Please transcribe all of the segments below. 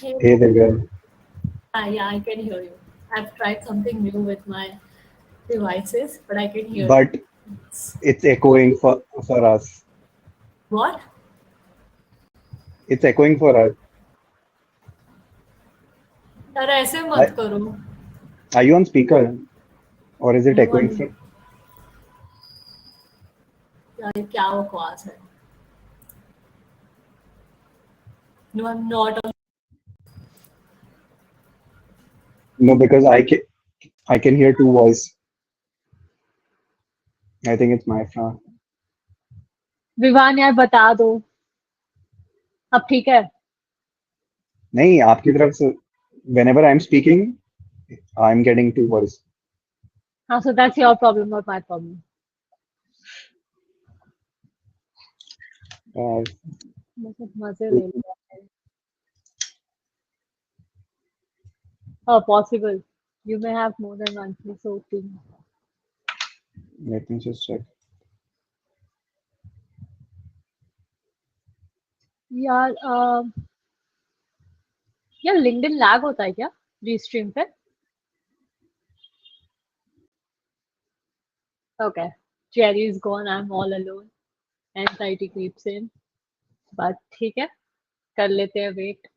Hey, Hey Divya, yeah, I can hear you. I've tried something new with my devices, but I can hear you. but it's echoing for us. What? It's echoing for us. यार ऐसे मत Are, करो. are you on speaker or is it No echoing one. from? यार क्या बकवास है. No, I'm not on. No, because I can hear two voice. I think it's my phone. Vivaan यार बता दो अब ठीक है नहीं आपकी तरफ से. Whenever I'm speaking, I'm getting two voice. हाँ so that's your problem not my problem Uh, बस मजे ले लिया oh possible you may have more than one place open let me just check. यार यार लिंक्डइन लैग होता है क्या रीस्ट्रीम पे okay Jerry is gone I'm all alone anxiety creeps in but ठीक है कर लेते हैं wait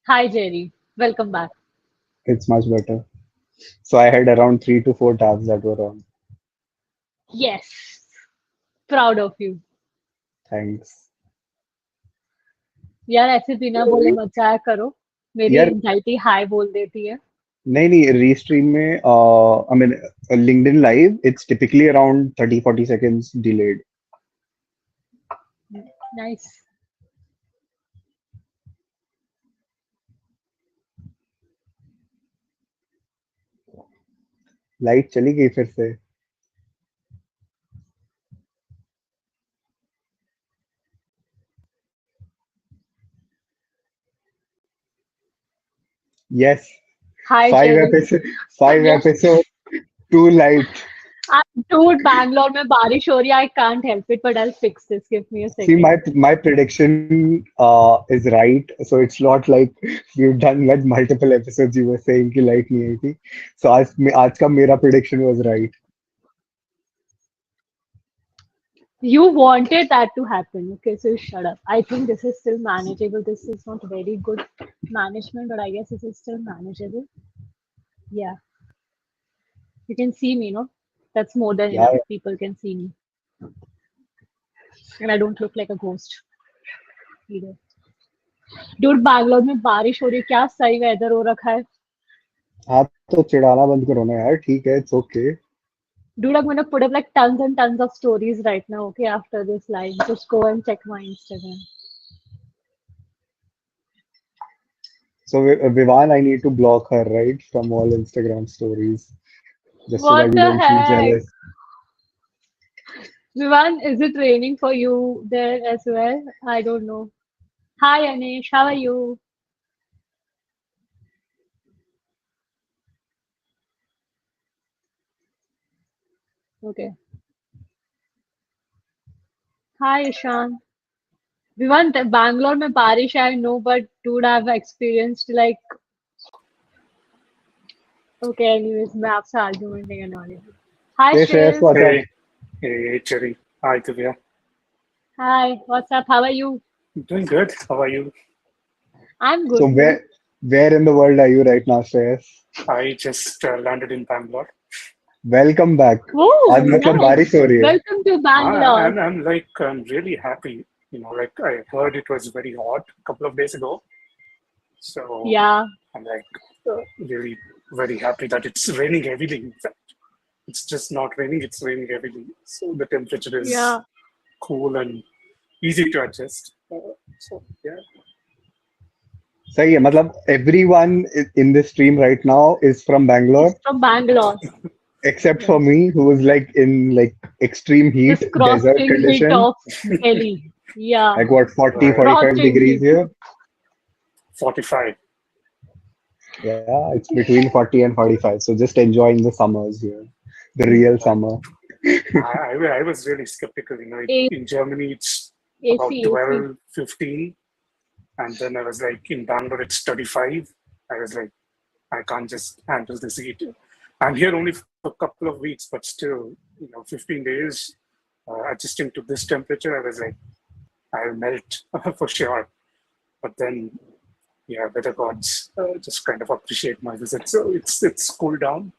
hi Jerry welcome back It's much better. So I had around 3 to 4 tabs that were on. yes proud of you Thanks. यार ऐसे बिना बोले मत जाया करो मेरी यार एंजाइटी हाई बोल देती है नहीं नहीं रीस्ट्रीम में I mean LinkedIn live it's typically around 30-40 seconds delayed. Nice light चली गई फिर से. Yes. हाय Five Jerry episode, five episode, too light. dude Bangalore में बारिश हो रही है I can't help it but I fix this give me a See, second my prediction is right. So it's not like we've done like multiple episodes. You were saying कि light नहीं आई थी. So आज का मेरा prediction was right. you wanted that to happen okay so shut up I think this is still manageable this is not very good management but I guess this is still manageable yeah you can see me no that's more than Yeah, enough people can see me and I don't look like a ghost either dude Bangalore में बारिश हो रही है क्या सही weather हो रखा है हाँ तो चिढ़ाना बंद करो ना यार. ठीक है, it's okay. dude I'm gonna put up like tons and tons of stories right now okay after this live just go and check my Instagram So Vivan, I need to block her right from all Instagram stories just so that what you the don't feel heck jealous. Vivan, is it raining for you there as well? I don't know. Hi Anish, how are you? Okay. Hi Ishan. Vivan, Bangalore में बारिश I know, but dude, I've experienced like okay. Anyways, मैं आपसे argument नहीं करने वाली हूँ. Hi Hey Shreyas, Shreyas. what's up? Hey, hey, Cherry. Hi, Divya. Hi, what's up? How are you? Doing good. How are you? I'm So good, dude. where in the world are you right now, Shreyas? I just landed in Bangalore. Welcome back. आज Oh, मतलब nice. बारिश हो रही है. Welcome to Bangalore. I'm really happy. I heard it was very hot a couple of days ago. So Yeah. I'm really very happy that it's raining heavily. In fact, it's just not raining, it's raining heavily. So the temperature is Yeah. cool and easy to adjust. So, yeah. सही है मतलब everyone in this stream right now is from Bangalore He's from Bangalore. except Yeah. for me who is like in like extreme heat, This desert crossing heat condition, of Delhi. Yeah. like what 40, Right. 45 Scorching degrees heat. here. 45. Yeah, it's between 40 and 45. So just enjoying the summers here, the real summer. I was really skeptical. A- In Germany, it's about AC, AC. 12, 15. And then I was like, in Bangalore, it's 35. I was like, I can't just handle this heat. I'm here only for a couple of weeks, but still, 15 days adjusting to this temperature, I was like, I'll melt for sure. But then, yeah, weather gods just kind of appreciate my visit. So it's cooled down.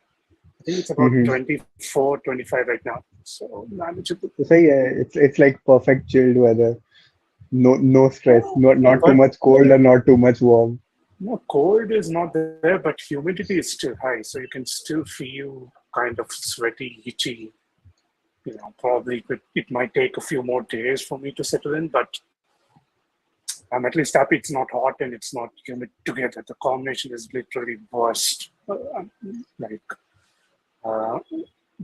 I think it's about Mm-hmm. 24, 25 right now. So manageable. So yeah, it's like perfect chilled weather. No stress. Not too But much cold and not too much warm. no, cold is not there, but humidity is still high. So you can still feel kind of sweaty, itchy. Probably it might take a few more days for me to settle in, but I'm at least happy it's not hot and it's not humid together. The combination is literally worst. Like uh,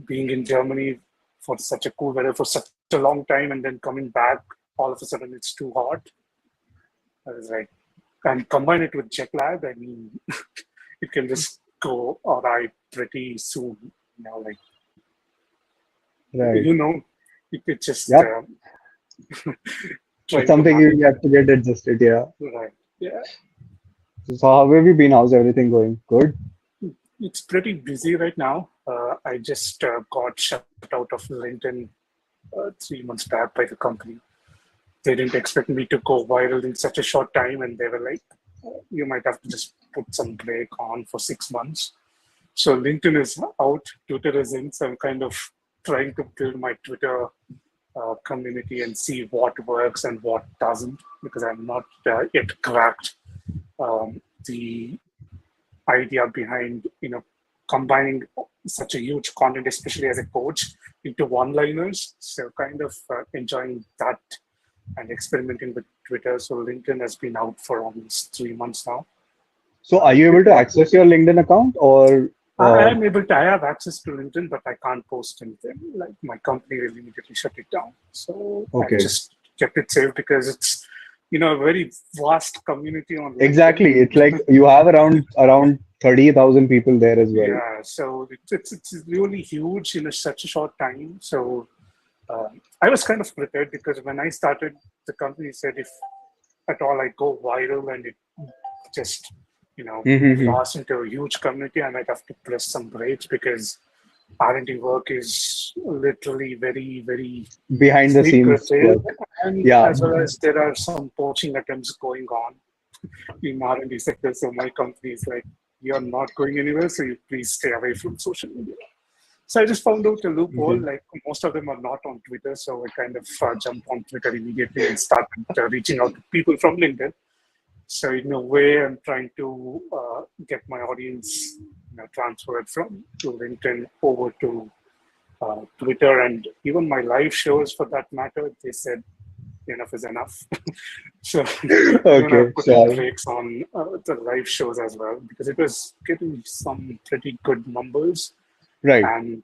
being in Germany for such a cool weather for such a long time and then coming back, all of a sudden it's too hot. I was like, and combine it with jet lag, I mean, it can just go awry pretty soon. Like, Right. it just Yep. It's trying to something manage. you have to get adjusted. Yeah. Right. Yeah. So how have you been? How's everything going? Good. It's pretty busy right now. I just got shut out of LinkedIn 3 months back by the company. They didn't expect me to go viral in such a short time, and they were like, you might have to just put some break on for 6 months. So LinkedIn is out, Twitter is in, so I'm kind of trying to build my Twitter community and see what works and what doesn't, because I'm not yet cracked the idea behind combining such a huge content, especially as a coach, into one-liners. So kind of enjoying that and experimenting with Twitter. So LinkedIn has been out for almost 3 months now. So are you able to access your LinkedIn account or I am able to. I have access to LinkedIn, but I can't post anything. Like my company will immediately shut it down. So I okay. just kept it safe because it's a very vast community on Exactly. LinkedIn. It's like you have around 30,000 people there as well. Yeah, so it's really huge in such a short time. So I was kind of prepared because when I started, the company said if at all I go viral and it just Mm-hmm. blast into a huge community, I might have to press some brakes because R&D work is literally very, very Behind the scenes secretive, work. and Yeah. as well as there are some poaching attempts going on in R&D sector. So my company is like, you're not going anywhere, so you please stay away from social media. So I just found out a loophole. Okay. Like most of them are not on Twitter, so I kind of jumped on Twitter immediately and started reaching out to people from LinkedIn. So in a way, I'm trying to get my audience transferred from to LinkedIn over to Twitter, and even my live shows for that matter. They said enough is enough. So even Okay. I've put in So brakes on the live shows as well because it was getting some pretty good numbers. right. And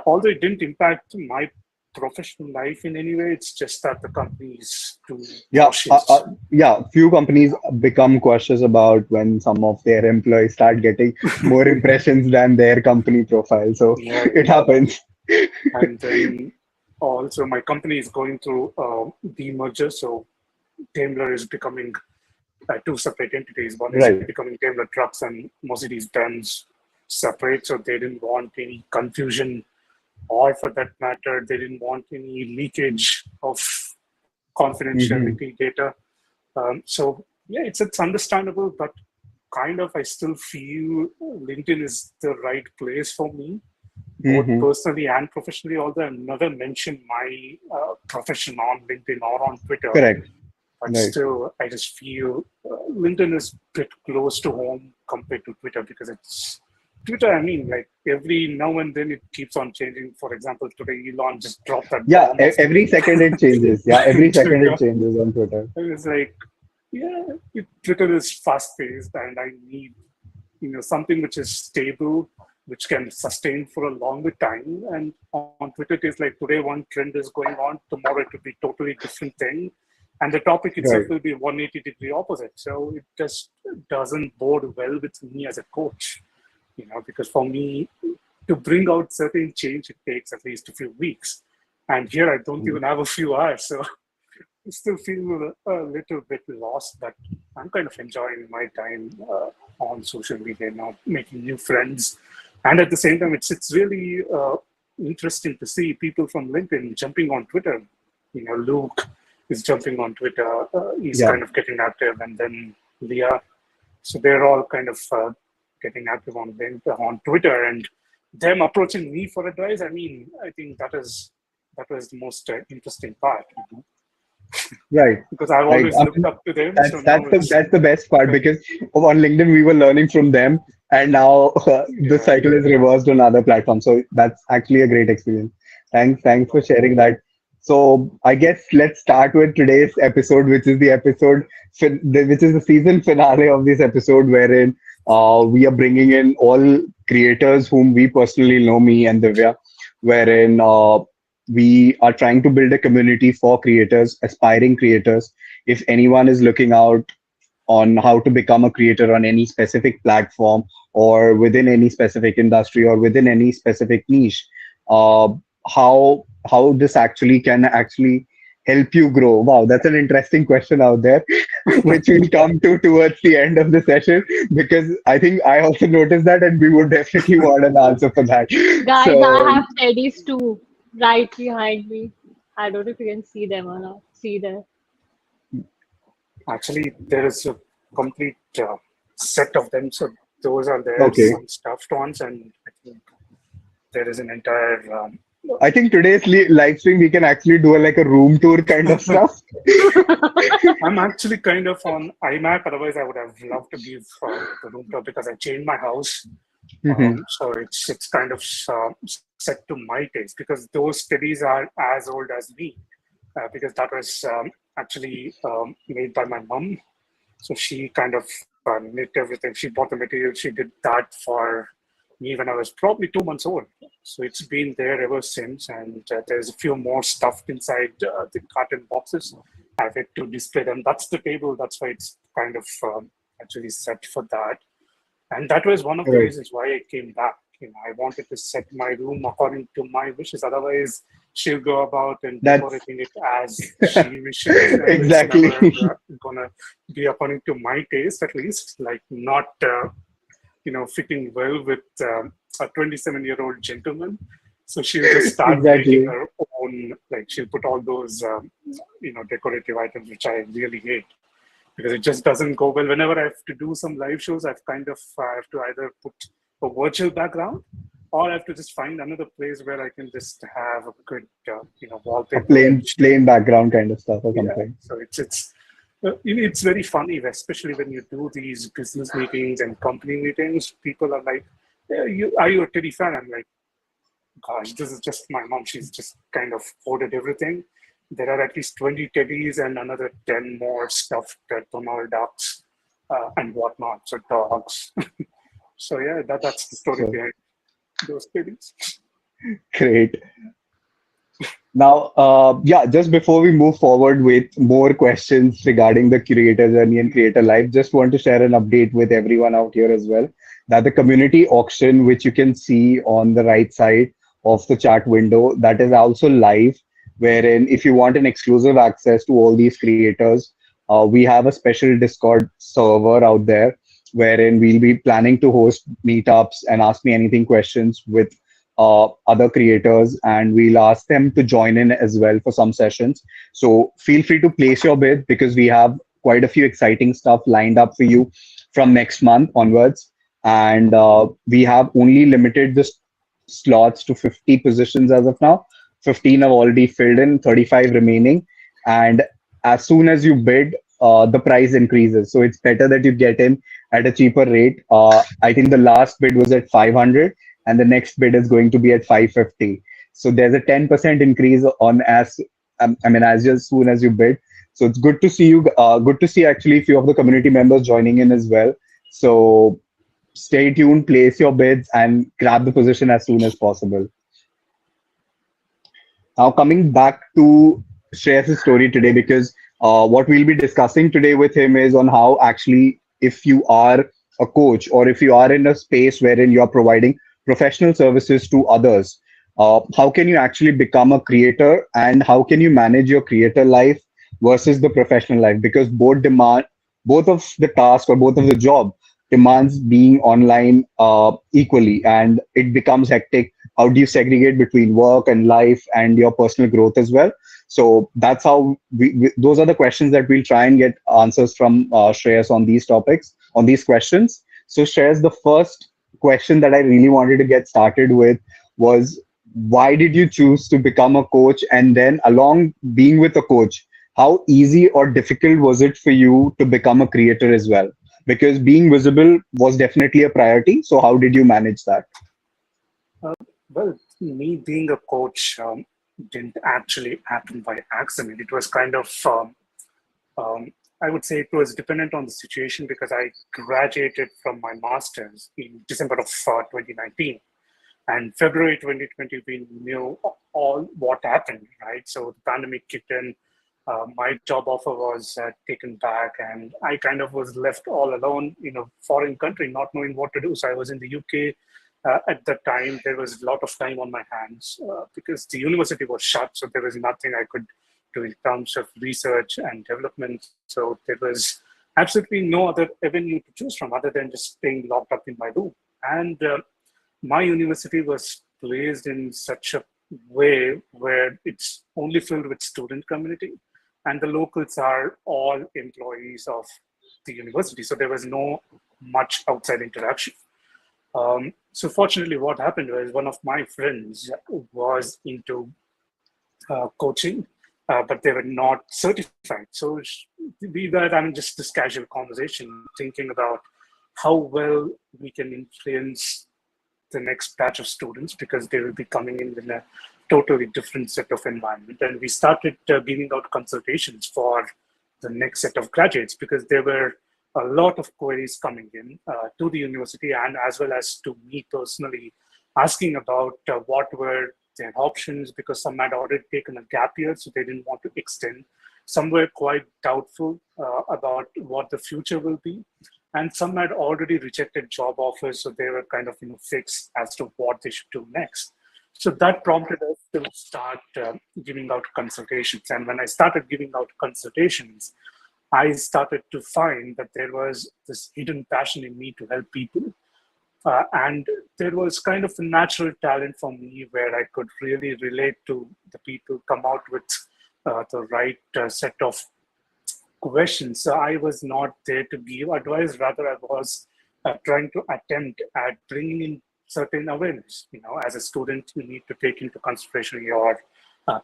although it didn't impact my professional life in any way, it's just that the company is too Yeah. cautious. Yeah. Few companies become cautious about when some of their employees start getting more impressions than their company profile. So Yeah, it happens. and then also my company is going through demerger, so Daimler is becoming two separate entities. One is Right. becoming Daimler Trucks and Mercedes-Benz separate, so they didn't want any confusion, or for that matter, they didn't want any leakage of Mm-hmm. confidentiality data. So yeah, it's understandable, but kind of I still feel LinkedIn is the right place for me, both Mm-hmm. personally and professionally. Although I've never mentioned my profession on LinkedIn or on Twitter, Correct. but Right. still, I just feel LinkedIn is a bit close to home compared to Twitter because it's Twitter. I mean, like every now and then it keeps on changing. For example, today Elon just dropped that Yeah. bomb of Every second it changes. Yeah. Every second it Twitter. changes on Twitter. I was like, yeah, Twitter is fast paced, and I need something which is stable, which can sustain for a longer time. And on Twitter, it is like today one trend is going on, tomorrow it will be totally different thing, and the topic itself Right. will be 180-degree opposite. So it just doesn't bode well with me as a coach, because for me to bring out certain change, it takes at least a few weeks. And here I don't even have a few hours. So I still feel a little bit lost, but I'm kind of enjoying my time on social media now, making new friends. And at the same time, it's really interesting to see people from LinkedIn jumping on Twitter. Luke is jumping on Twitter. He's Yeah. kind of getting active, and then Leah. So they're all kind of getting active on Twitter, and them approaching me for advice. I mean, I think that was the most interesting part, Right. because I've Right. always looked up to them. So That's now it's that's the best part because on LinkedIn we were learning from them, and now the yeah, cycle is reversed on other platforms. So that's actually a great experience. Thanks for sharing that. So I guess let's start with today's episode, which is which is the season finale of this episode, wherein we are bringing in all creators whom we personally know, me and Divya, wherein we are trying to build a community for creators, aspiring creators. If anyone is looking out on how to become a creator on any specific platform or within any specific industry or within any specific niche, uh, how this actually can actually help you grow. Wow, that's an interesting question out there, which we'll come to towards the end of the session, because I think I also noticed that, and we would definitely want an answer for that. Guys, I So have teddies too, right behind me. I don't know if you can see them or not. See there. actually there is a complete set of them. So those are there, okay. some stuffed ones, and I think there is an entire. I think today's live stream we can actually do like a room tour kind of stuff. I'm actually kind of on iMac. Otherwise, I would have loved to give the room tour because I changed my house. Mhm. So it's kind of set to my taste, because those studies are as old as me, because that was actually made by my mom. So she kind of knit everything. She bought the material. She did that for me when I was probably 2 months old. So it's been there ever since. And there's a few more stuffed inside the carton boxes. I've had to display them. That's the table. That's why it's kind of actually set for that. And that was one of the Right. reasons why I came back. I wanted to set my room according to my wishes. Otherwise, she'll go about and That's decorating it as she wishes, and it's exactly. never gonna be according to my taste, at least. Like not, fitting well with a 27-year-old gentleman. So she'll just start making Exactly. her own. Like she'll put all those, decorative items, which I really hate, because it just doesn't go well. Whenever I have to do some live shows, I have to either put a virtual background, or I have to just find another place where I can just have a good, A wallpaper. plain background kind of stuff or Yeah, something. so it's very funny, especially when you do these business meetings and company meetings. People are like, yeah, are you a Teddy fan? I'm like, gosh, this is just my mom. She's just kind of ordered everything. There are at least 20 teddies and another 10 more stuffed Donald ducks and whatnot. So dogs. So yeah, that's the story So behind those teddies. great. Now, yeah, just before we move forward with more questions regarding the creator journey and creator life, just want to share an update with everyone out here as well, that the community auction, which you can see on the right side of the chat window, that is also live, wherein if you want an exclusive access to all these creators, we have a special Discord server out there, wherein we'll be planning to host meetups and ask me anything questions with other creators, and we'll ask them to join in as well for some sessions. So feel free to place your bid, because we have quite a few exciting stuff lined up for you from next month onwards. And we have only limited the slots to 50 positions as of now. 15 have already filled in, 35 remaining. And as soon as you bid, the price increases. So it's better that you get in at a cheaper rate. I think the last bid was at 500, and the next bid is going to be at 550. So there's a 10% increase on as soon as you bid. So it's good to see you. Good to see actually a few of the community members joining in as well. So stay tuned, place your bids, and grab the position as soon as possible. Now, coming back to Shreyas' story today, because what we'll be discussing today with him is on how actually, if you are a coach or if you are in a space wherein you're providing professional services to others, how can you actually become a creator, and how can you manage your creator life versus the professional life? Because both of the task or both of the job demands being online equally, and it becomes hectic. How do you segregate between work and life and your personal growth as well? So that's how those are the questions that we'll try and get answers from Shreyas on these topics, on these questions. So Shreyas, the first question that I really wanted to get started with was, why did you choose to become a coach? And then along being with a coach, how easy or difficult was it for you to become a creator as well? Because being visible was definitely a priority. So how did you manage that? Uh, well, me being a coach didn't actually happen by accident. It was kind of, I would say it was dependent on the situation because I graduated from my master's in December of 2019. And February 2020, we knew all what happened, right? So the pandemic kicked in. My job offer was taken back, and I kind of was left all alone in a foreign country, not knowing what to do. So I was in the UK at that time. There was a lot of time on my hands because the university was shut, so there was nothing I could do in terms of research and development. So there was absolutely no other avenue to choose from other than just staying locked up in my room. And my university was placed in such a way where it's only filled with student community, and the locals are all employees of the university, so there was no much outside interaction. So fortunately what happened was one of my friends was into coaching, but they were not certified. So we were having just this casual conversation thinking about how well we can influence the next batch of students because they will be coming in a totally different set of environment. And we started giving out consultations for the next set of graduates because there were a lot of queries coming in to the university and as well as to me personally, asking about what were their options because some had already taken a gap year, so they didn't want to extend. Some were quite doubtful about what the future will be, and some had already rejected job offers, so they were kind of fixed as to what they should do next. So that prompted us to start giving out consultations. And when I started giving out consultations, I started to find that there was this hidden passion in me to help people. And there was kind of a natural talent for me where I could really relate to the people, come out with the right set of questions. So I was not there to give advice, rather, I was trying to attempt at bringing in certain awareness. As a student, you need to take into consideration your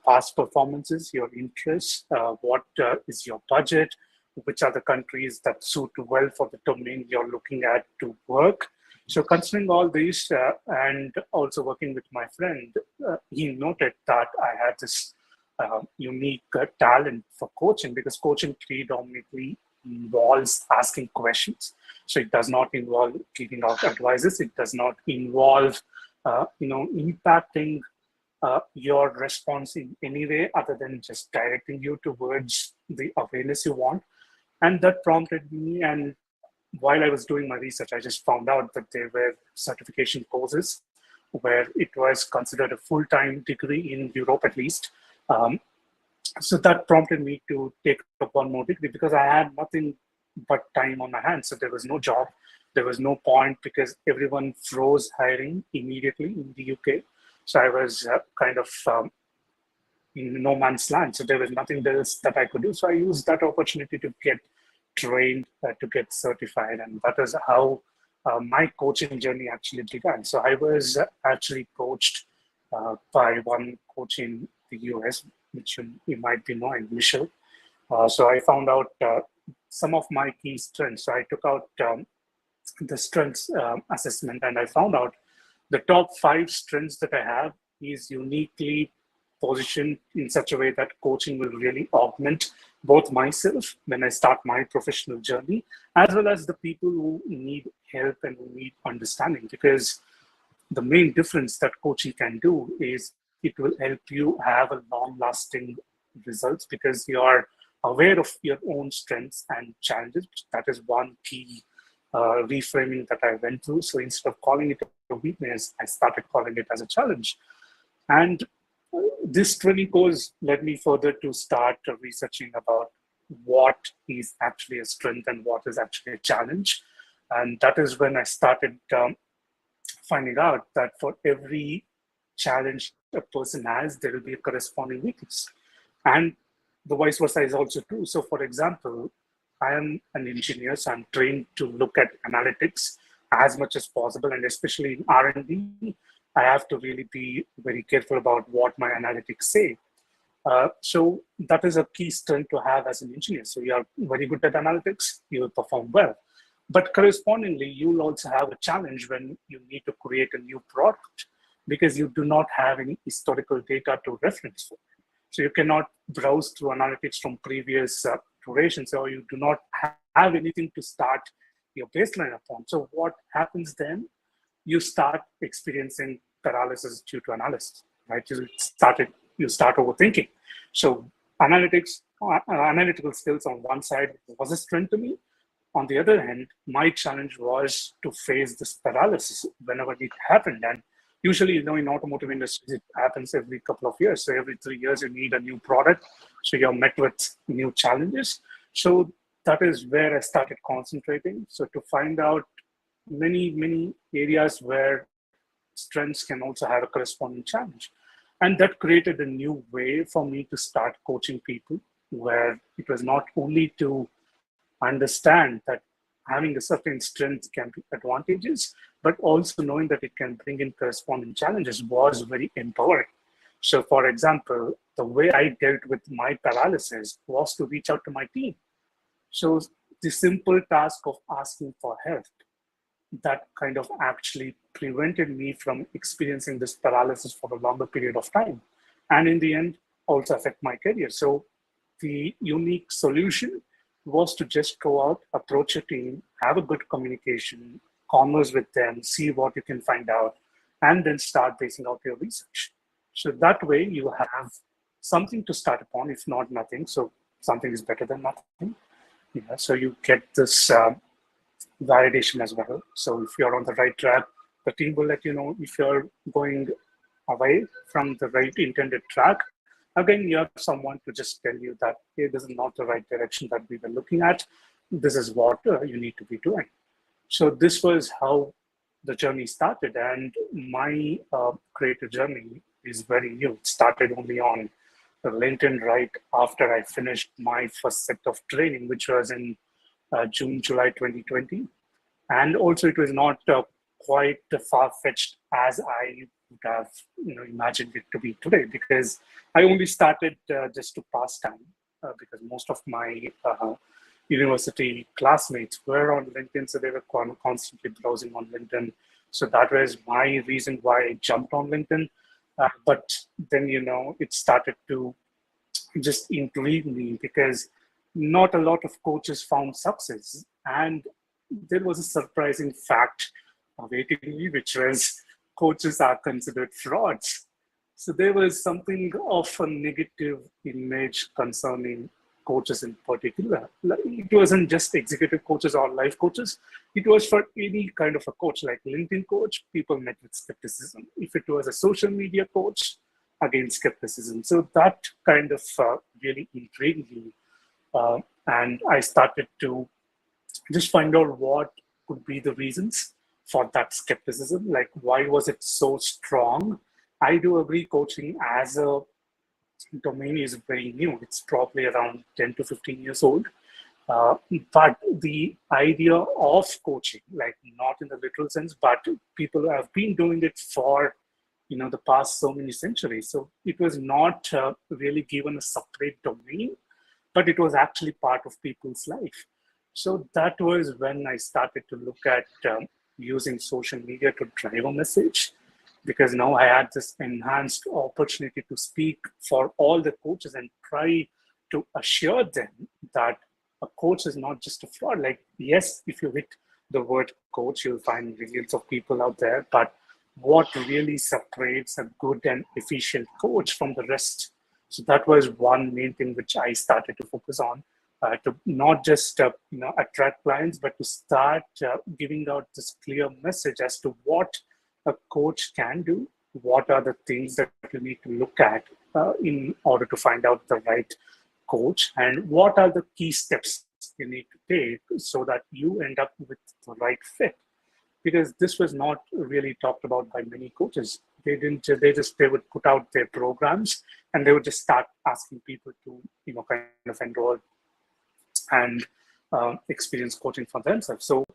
past performances, your interests, what is your budget, which are the countries that suit well for the domain you're looking at to work. So considering all these and also working with my friend, he noted that I had this unique talent for coaching because coaching predominantly involves asking questions. So it does not involve giving out advices. It does not involve, impacting your response in any way other than just directing you towards the awareness you want. And that prompted me. And while I was doing my research, I just found out that there were certification courses where it was considered a full-time degree in Europe at least. So that prompted me to take up one more degree because I had nothing but time on my hands. So there was no job. There was no point because everyone froze hiring immediately in the UK. So I was kind of in no man's land. So there was nothing else that I could do. So I used that opportunity to get trained, to get certified. And that is how my coaching journey actually began. So I was actually coached by one coach in the US, which you might be knowing, Michele. So I found out some of my key strengths. So I took out the strengths assessment and I found out the top 5 strengths that I have is uniquely positioned in such a way that coaching will really augment both myself when I start my professional journey, as well as the people who need help and who need understanding. Because the main difference that coaching can do is it will help you have a long-lasting results because you are aware of your own strengths and challenges. That is one key reframing that I went through. So instead of calling it a weakness, I started calling it as a challenge. And this training course led me further to start researching about what is actually a strength and what is actually a challenge. And that is when I started finding out that for every challenge a person has, there will be a corresponding weakness. And the vice versa is also true. So, for example, I am an engineer, so I'm trained to look at analytics as much as possible, and especially in R&D, I have to really be very careful about what my analytics say. So that is a key strength to have as an engineer. So you are very good at analytics, you will perform well. But correspondingly, you'll also have a challenge when you need to create a new product because you do not have any historical data to reference for. So you cannot browse through analytics from previous durations, or you do not have anything to start your baseline upon. So what happens then? You start experiencing paralysis due to analysis, right? You start overthinking. So analytical skills on one side was a strength to me. On the other hand, my challenge was to face this paralysis whenever it happened. And usually, in automotive industries, it happens every couple of years. So every 3 years, you need a new product. So you're met with new challenges. So that is where I started concentrating. So to find out many areas where strengths can also have a corresponding challenge. And that created a new way for me to start coaching people, where it was not only to understand that having a certain strength can be advantageous, but also knowing that it can bring in corresponding challenges was very empowering. So, for example, the way I dealt with my paralysis was to reach out to my team. So, the simple task of asking for help, that kind of actually prevented me from experiencing this paralysis for a longer period of time. And in the end, also affect my career. So, the unique solution was to just go out, approach a team, have a good communication, converse with them, see what you can find out, and then start basing out your research. So that way you have something to start upon, if not nothing. So something is better than nothing. Yeah, so you get this validation as well. So if you're on the right track, the team will let you know if you're going away from the right intended track. Again, you have someone to just tell you that, hey, this is not the right direction that we were looking at. This is what you need to be doing. So this was how the journey started. And my creative journey is very new. It started only on LinkedIn right after I finished my first set of training, which was in June, July 2020. And also it was not quite far-fetched as I would have imagined it to be today, because I only started just to pass time, because most of my university classmates were on LinkedIn, so they were constantly browsing on LinkedIn. So that was my reason why I jumped on LinkedIn. But then, it started to just intrigue me, because not a lot of coaches found success. And there was a surprising fact awaiting me, which was coaches are considered frauds. So there was something of a negative image concerning coaches in particular. It wasn't just executive coaches or life coaches. It was for any kind of a coach, like LinkedIn coach, people met with skepticism. If it was a social media coach, again, skepticism. So that kind of really intrigued me. And I started to just find out what could be the reasons for that skepticism. Like, why was it so strong? I do agree coaching as a domain is very new. It's probably around 10 to 15 years old. But the idea of coaching, like not in the literal sense, but people have been doing it for the past so many centuries. So it was not really given a separate domain, but it was actually part of people's life. So that was when I started to look at using social media to drive a message, because now I had this enhanced opportunity to speak for all the coaches and try to assure them that a coach is not just a fraud. Like, yes, if you hit the word coach, you'll find millions of people out there, but what really separates a good and efficient coach from the rest? So that was one main thing which I started to focus on. to not just attract clients, but to start giving out this clear message as to what a coach can do, what are the things that you need to look at in order to find out the right coach, and what are the key steps you need to take so that you end up with the right fit. Because this was not really talked about by many coaches. They would put out their programs and they would just start asking people to kind of enroll and experience coaching for themselves. So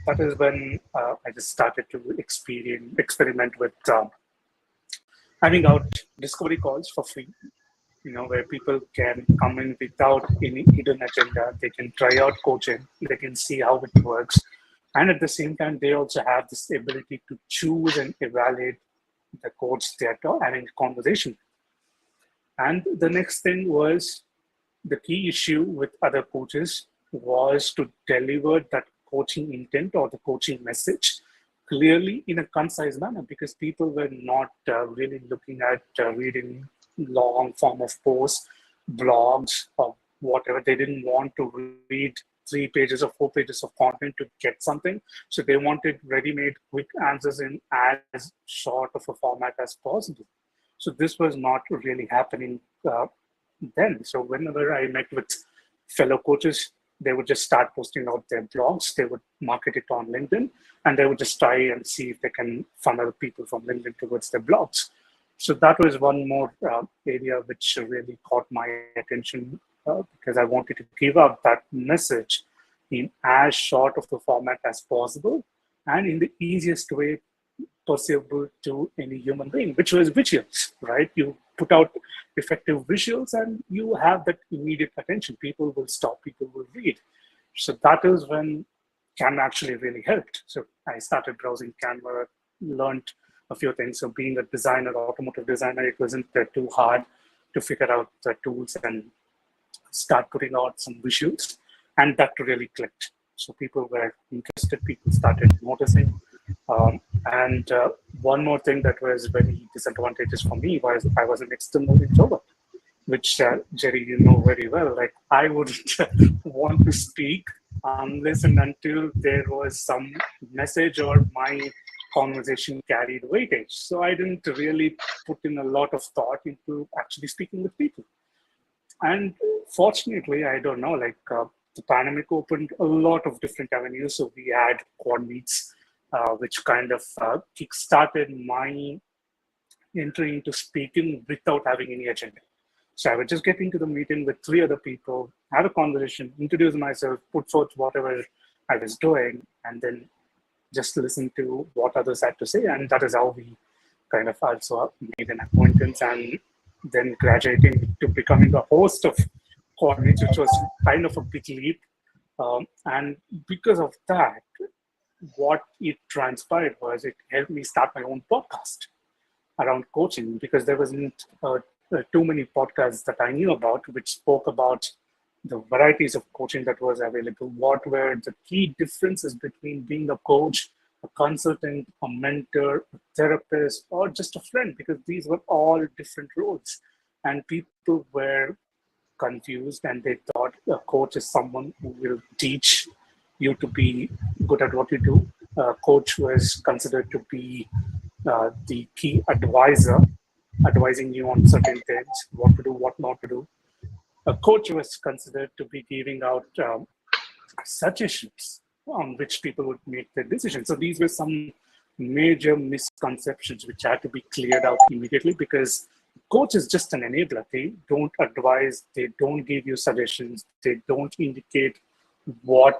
that is when I just started to experiment with having out discovery calls for free, where people can come in without any hidden agenda. They can try out coaching, they can see how it works. And at the same time, they also have this ability to choose and evaluate the coach they're having a conversation. And the next thing was the key issue with other coaches was to deliver that coaching intent or the coaching message clearly in a concise manner, because people were not really looking at reading long form of posts, blogs, or whatever. They didn't want to read 3 pages or 4 pages of content to get something. So they wanted ready-made quick answers in as short of a format as possible. So this was not really happening then. So whenever I met with fellow coaches, they would just start posting out their blogs, they would market it on LinkedIn, and they would just try and see if they can funnel people from LinkedIn towards their blogs. So that was one more area which really caught my attention because I wanted to give out that message in as short of the format as possible and in the easiest way perceivable to any human being, which was visuals, right? You put out effective visuals and you have that immediate attention. People will stop, people will read. So that is when Canva actually really helped. So I started browsing Canva, learned a few things. So being a designer, automotive designer, it wasn't too hard to figure out the tools and start putting out some visuals. And that really clicked. So people were interested, people started noticing. And one more thing that was very disadvantageous for me was I was an external introvert, which Jerry, you know very well. Like I wouldn't want to speak unless and until there was some message or my conversation carried weightage. So I didn't really put in a lot of thought into actually speaking with people. And fortunately, I don't know, like the pandemic opened a lot of different avenues. So we had quad meets, which kind of kick-started my entry into speaking without having any agenda. So I would just get into the meeting with 3 other people, have a conversation, introduce myself, put forth whatever I was doing, and then just listen to what others had to say. And that is how we kind of also made an acquaintance and then graduating to becoming a host of Coordinates, which was kind of a big leap. And because of that, what it transpired was it helped me start my own podcast around coaching, because there wasn't too many podcasts that I knew about which spoke about the varieties of coaching that was available. What were the key differences between being a coach, a consultant, a mentor, a therapist, or just a friend, because these were all different roles. And people were confused and they thought a coach is someone who will teach you to be good at what you do. A coach was considered to be the key advisor, advising you on certain things, what to do, what not to do. A coach was considered to be giving out suggestions on which people would make their decisions. So these were some major misconceptions which had to be cleared out immediately, because coach is just an enabler. They don't advise, they don't give you suggestions, they don't indicate what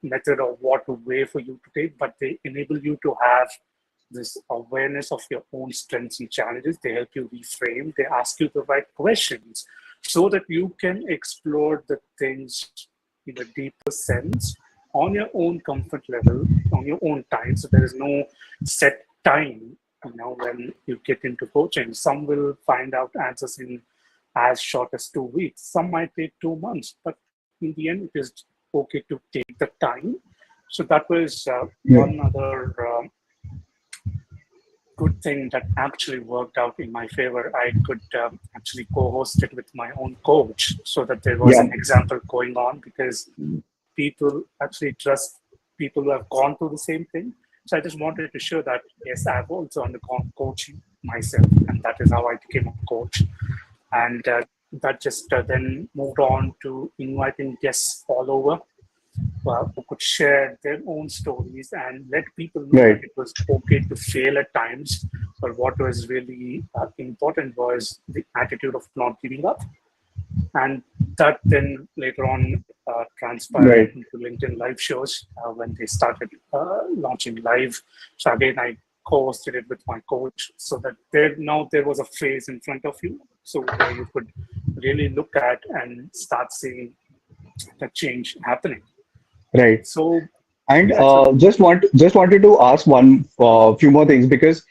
method or what way for you to take, but they enable you to have this awareness of your own strengths and challenges. They help you reframe, they ask you the right questions so that you can explore the things in a deeper sense on your own comfort level, on your own time. So there is no set time, when you get into coaching. Some will find out answers in as short as 2 weeks. Some might take 2 months, but in the end, it is okay to take the time. So that was one other good thing that actually worked out in my favor. I could actually co-host it with my own coach so that there was Yeah, an example going on, because people actually trust people who have gone through the same thing. So I just wanted to show that, yes, I've also undergone coaching myself, and that is how I became a coach. And that just then moved on to inviting guests all over who could share their own stories and let people know that right, it was okay to fail at times. But what was really important was the attitude of not giving up. And that then later on transpired right, into LinkedIn live shows when they started launching live. So again, I co-hosted it with my coach, so that there was a phase in front of you, so where you could really look at and start seeing the change happening. right. So And yeah, so just wanted to ask one few more things, because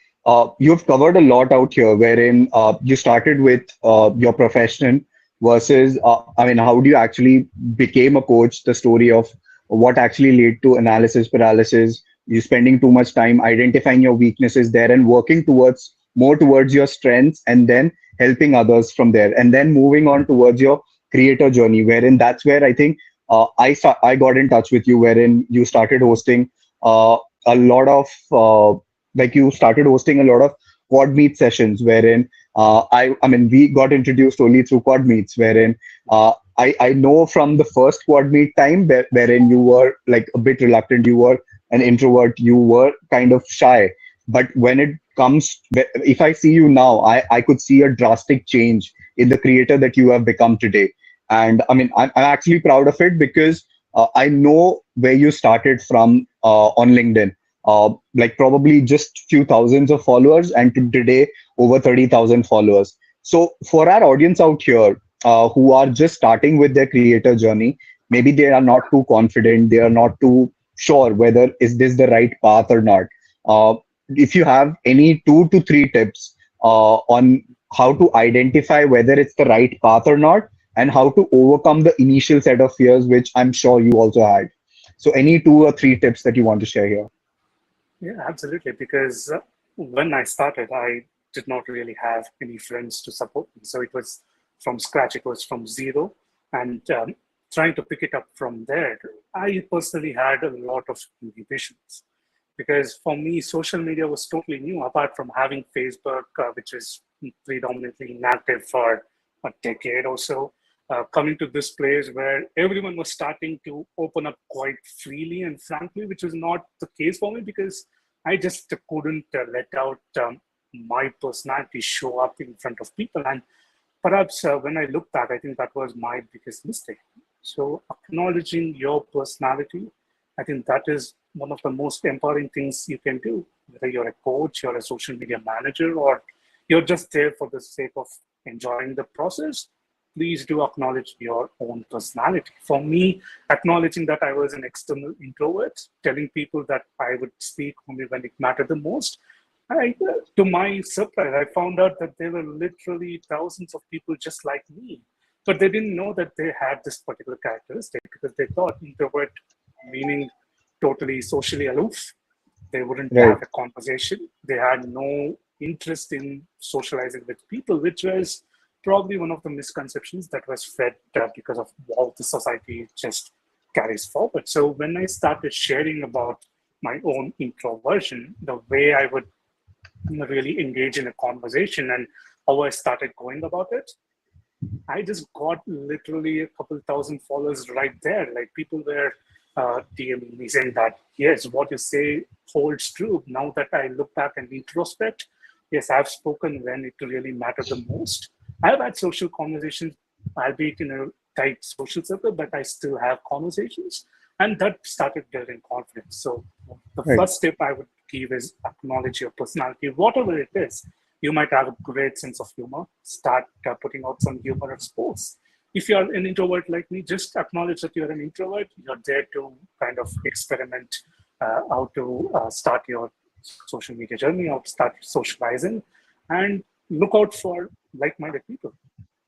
you've covered a lot out here, wherein you started with your profession versus I mean, how do you actually became a coach? The story of what actually led to analysis paralysis. You spending too much time identifying your weaknesses there and working towards more towards your strengths, and then helping others from there, and then moving on towards your creator journey, wherein that's where I think I got in touch with you, wherein you started hosting a lot of you started hosting a lot of quad meet sessions, wherein I mean, we got introduced only through quad meets, wherein I know from the first quad meet time wherein you were like a bit reluctant, you were an introvert, you were kind of shy, but when it comes, if I see you now, I could see a drastic change in the creator that you have become today. And I mean, I'm actually proud of it, because I know where you started from on LinkedIn. Like probably just few thousands of followers, and to today over 30,000 followers. So for our audience out here who are just starting with their creator journey, maybe they are not too confident, they are not too sure whether is this the right path or not. Uh, if you have any 2 to 3 tips on how to identify whether it's the right path or not, and how to overcome the initial set of fears, which I'm sure you also had. So, any 2 or 3 tips that you want to share here? yeah, absolutely. Because when I started, I did not really have any friends to support me. So it was from scratch, it was from zero. And trying to pick it up from there, I personally had a lot of inhibitions. Because for me, social media was totally new, apart from having Facebook, which is predominantly inactive for a decade or so. Coming to this place where everyone was starting to open up quite freely and frankly, which was not the case for me, because I just couldn't let out my personality show up in front of people. And perhaps when I look back, I think that was my biggest mistake. So acknowledging your personality, I think that is one of the most empowering things you can do. Whether you're a coach, you're a social media manager, or you're just there for the sake of enjoying the process, please do acknowledge your own personality. For me, acknowledging that I was an external introvert, telling people that I would speak only when it mattered the most, to my surprise, I found out that there were literally thousands of people just like me, but they didn't know that they had this particular characteristic, because they thought introvert meaning totally socially aloof. They wouldn't Right, have a conversation. They had no interest in socializing with people, which was probably one of the misconceptions that was fed because of how the society just carries forward. So when I started sharing about my own introversion, the way I would really engage in a conversation and how I started going about it, I just got literally a couple thousand followers right there. Like people were DMing me saying that, yes, what you say holds true. Now that I look back and retrospect, yes, I've spoken when it really mattered the most. I've had social conversations, albeit in a tight social circle, but I still have conversations. And that started building confidence. So the right, first tip I would give is acknowledge your personality, whatever it is. You might have a great sense of humor. Start putting out some humorous posts. If you're an introvert like me, just acknowledge that you're an introvert. You're there to kind of experiment how to start your social media journey, how to start socializing, and look out for like-minded people,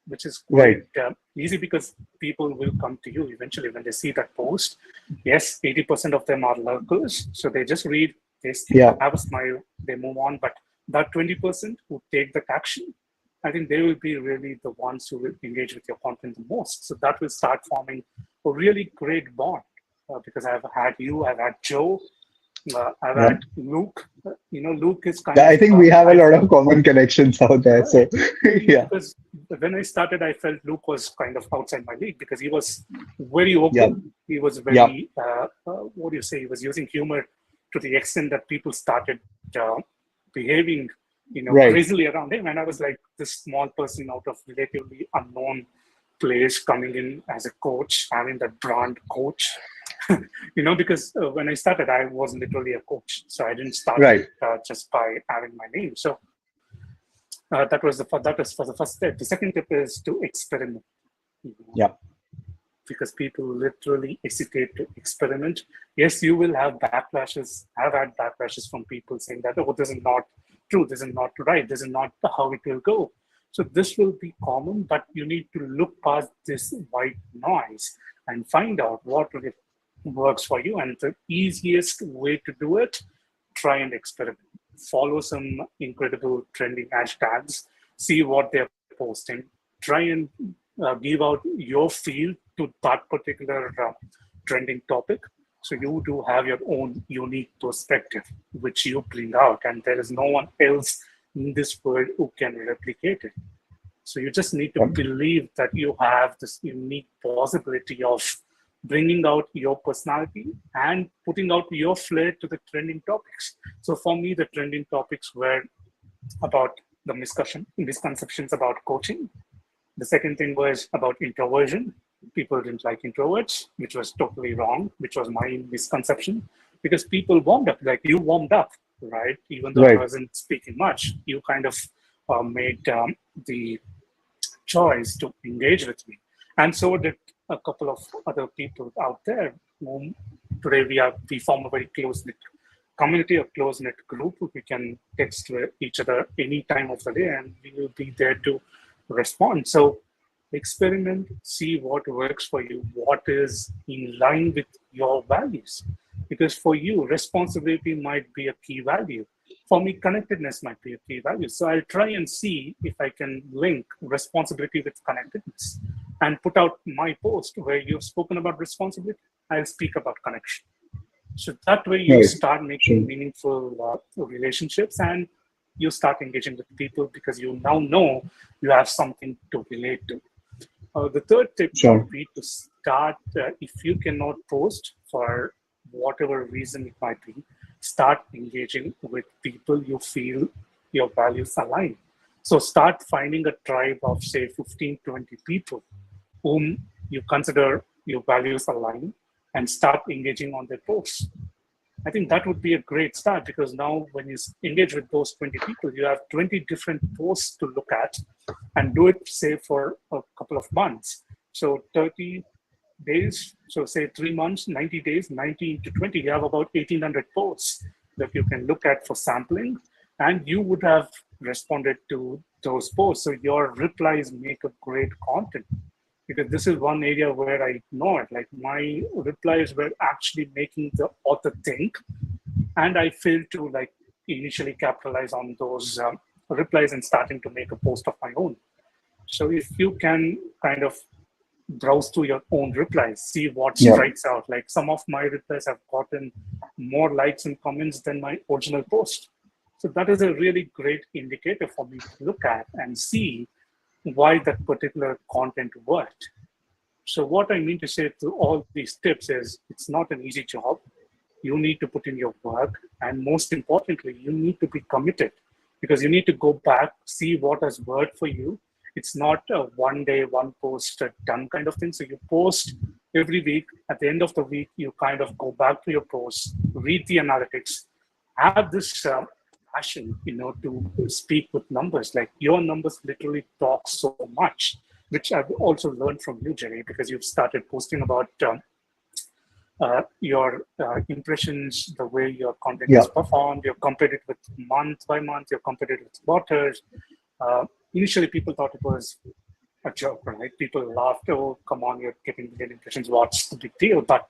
which is right. quite easy, because people will come to you eventually when they see that post. Yes, 80% of them are lurkers, so they just read, they Yeah, have a smile, they move on, but that 20% who take that action, I think they will be really the ones who will engage with your content the most. So that will start forming a really great bond, because I've had you, I've had Joe, I've Yeah. had Luke. Luke is kind Yeah, of, I think we have a I lot felt, of common connections out there. So, yeah, because when I started, I felt Luke was kind of outside my league because he was very yeah, open. He was yeah, very, what do you say? He was using humor to the extent that people started behaving, right, crazily around him. And I was like this small person out of relatively unknown place coming in as a coach, having that brand coach. Because when I started, I was literally a coach, so I didn't start right. just by having my name. So that was for the first step. The second step is to experiment, you know, Yeah, because people literally hesitate to experiment. Yes, you will have backlashes. I've had backlashes from people saying that, oh, this is not true, this is not right, this is not how it will go. So this will be common, but you need to look past this white noise and find out what really works for you. And the easiest way to do it, try and experiment. Follow some incredible trending hashtags, see what they're posting, try and give out your feel to that particular trending topic. So you do have your own unique perspective, which you bring out, and there is no one else in this world who can replicate it. So you just need to yeah, believe that you have this unique possibility of bringing out your personality and putting out your flair to the trending topics. So for me, the trending topics were about the misconceptions about coaching. The second thing was about introversion. People didn't like introverts, which was totally wrong, which was my misconception, because people warmed up, like you warmed up, right? Even though I right. wasn't speaking much, you kind of made the choice to engage with me. And so did a couple of other people out there whom today we form a very close knit community, a close knit group. We can text each other any time of the day and we will be there to respond. So experiment, see what works for you, what is in line with your values. Because for you, responsibility might be a key value. For me, connectedness might be a key value. So I'll try and see if I can link responsibility with connectedness and put out my post where you've spoken about responsibility. I'll speak about connection. So that way you Right. start Sure. making meaningful relationships and you start engaging with people because you now know you have something to relate to. The third tip Sure. would be to start, if you cannot post for whatever reason it might be, start engaging with people you feel your values align. So start finding a tribe of, say, 15, 20 people whom you consider your values align and start engaging on their posts. I think that would be a great start because now when you engage with those 20 people, you have 20 different posts to look at and do it, say, for a couple of months. So 30 days, so say 3 months, 90 days, 90 to 20, you have about 1,800 posts that you can look at for sampling. And you would have responded to those posts. So your replies make a great content because this is one area where I ignored. Like my replies were actually making the author think, and I failed to like initially capitalize on those replies and starting to make a post of my own. So if you can kind of browse through your own replies, see what Yeah. strikes out. Like some of my replies have gotten more likes and comments than my original post. So that is a really great indicator for me to look at and see why that particular content worked. So what I mean to say to all these tips is it's not an easy job. You need to put in your work. And most importantly, you need to be committed because you need to go back, see what has worked for you. It's not a one day, one post done kind of thing. So you post every week. At the end of the week, you kind of go back to your posts, read the analytics, have this passion, to speak with numbers. Like your numbers literally talk so much, which I've also learned from you, Jerry, because you've started posting about your impressions, the way your content Yeah. is performed. You've compared it with month by month. You've compared it with quarters. Initially, people thought it was a joke, right? People laughed, oh, come on, you're getting million impressions. What's the big deal? But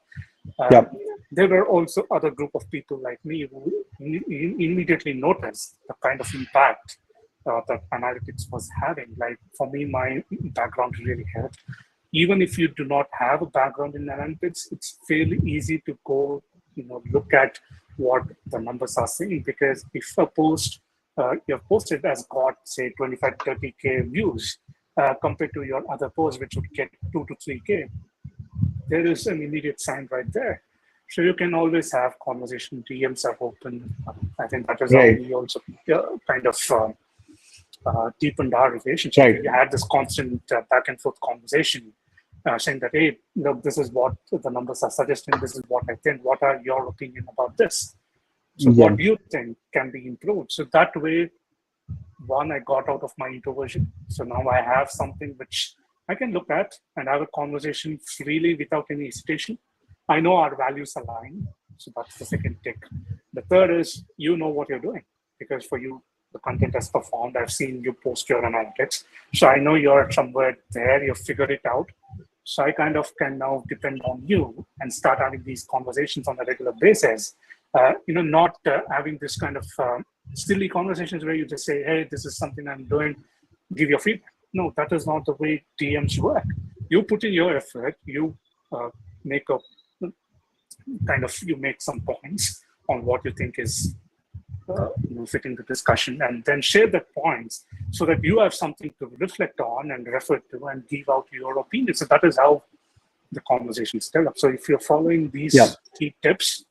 Yeah. There were also other group of people like me who immediately noticed the kind of impact that analytics was having. Like for me, my background really helped. Even if you do not have a background in analytics, it's fairly easy to go, look at what the numbers are saying. Because if a post you have posted has got, say, 25, 30K views compared to your other post, which would get 2 to 3K, there is an immediate sign right there. So you can always have conversation. DMs are open. I think that is how Right. we also kind of deepened our relationship. Right. We had this constant back and forth conversation, saying that, hey, look, this is what the numbers are suggesting. This is what I think. What are your opinion about this? So Yeah. what do you think can be improved? So that way, one, I got out of my introversion. So now I have something which I can look at and have a conversation freely without any hesitation. I know our values align. So that's the second tick. The third is you know what you're doing, because for you, the content has performed. I've seen you post your analytics. So I know you're somewhere there, you've figured it out. So I kind of can now depend on you and start having these conversations on a regular basis. Not having this kind of silly conversations where you just say, hey, this is something I'm doing, give your feedback. No, that is not the way DMs work. You put in your effort, you make a you make some points on what you think is fitting the discussion, and then share that points so that you have something to reflect on and refer to and give out your opinion. So that is how the conversation is developed. So if you're following these Yeah. key tips,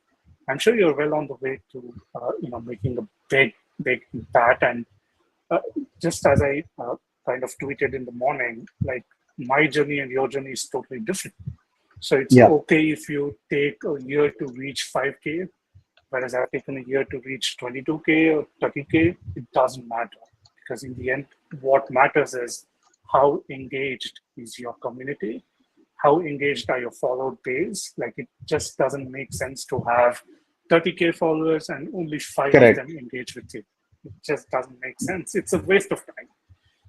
I'm sure you're well on the way to making a big impact. And just as I kind of tweeted in the morning, like my journey and your journey is totally different. So it's Yeah. okay if you take a year to reach 5K, whereas I've taken a year to reach 22K or 30K. It doesn't matter, because in the end, what matters is how engaged is your community, how engaged are your followed base. Like, it just doesn't make sense to have 30K followers and only 5 of Correct. them engage with you. It just doesn't make sense. It's a waste of time.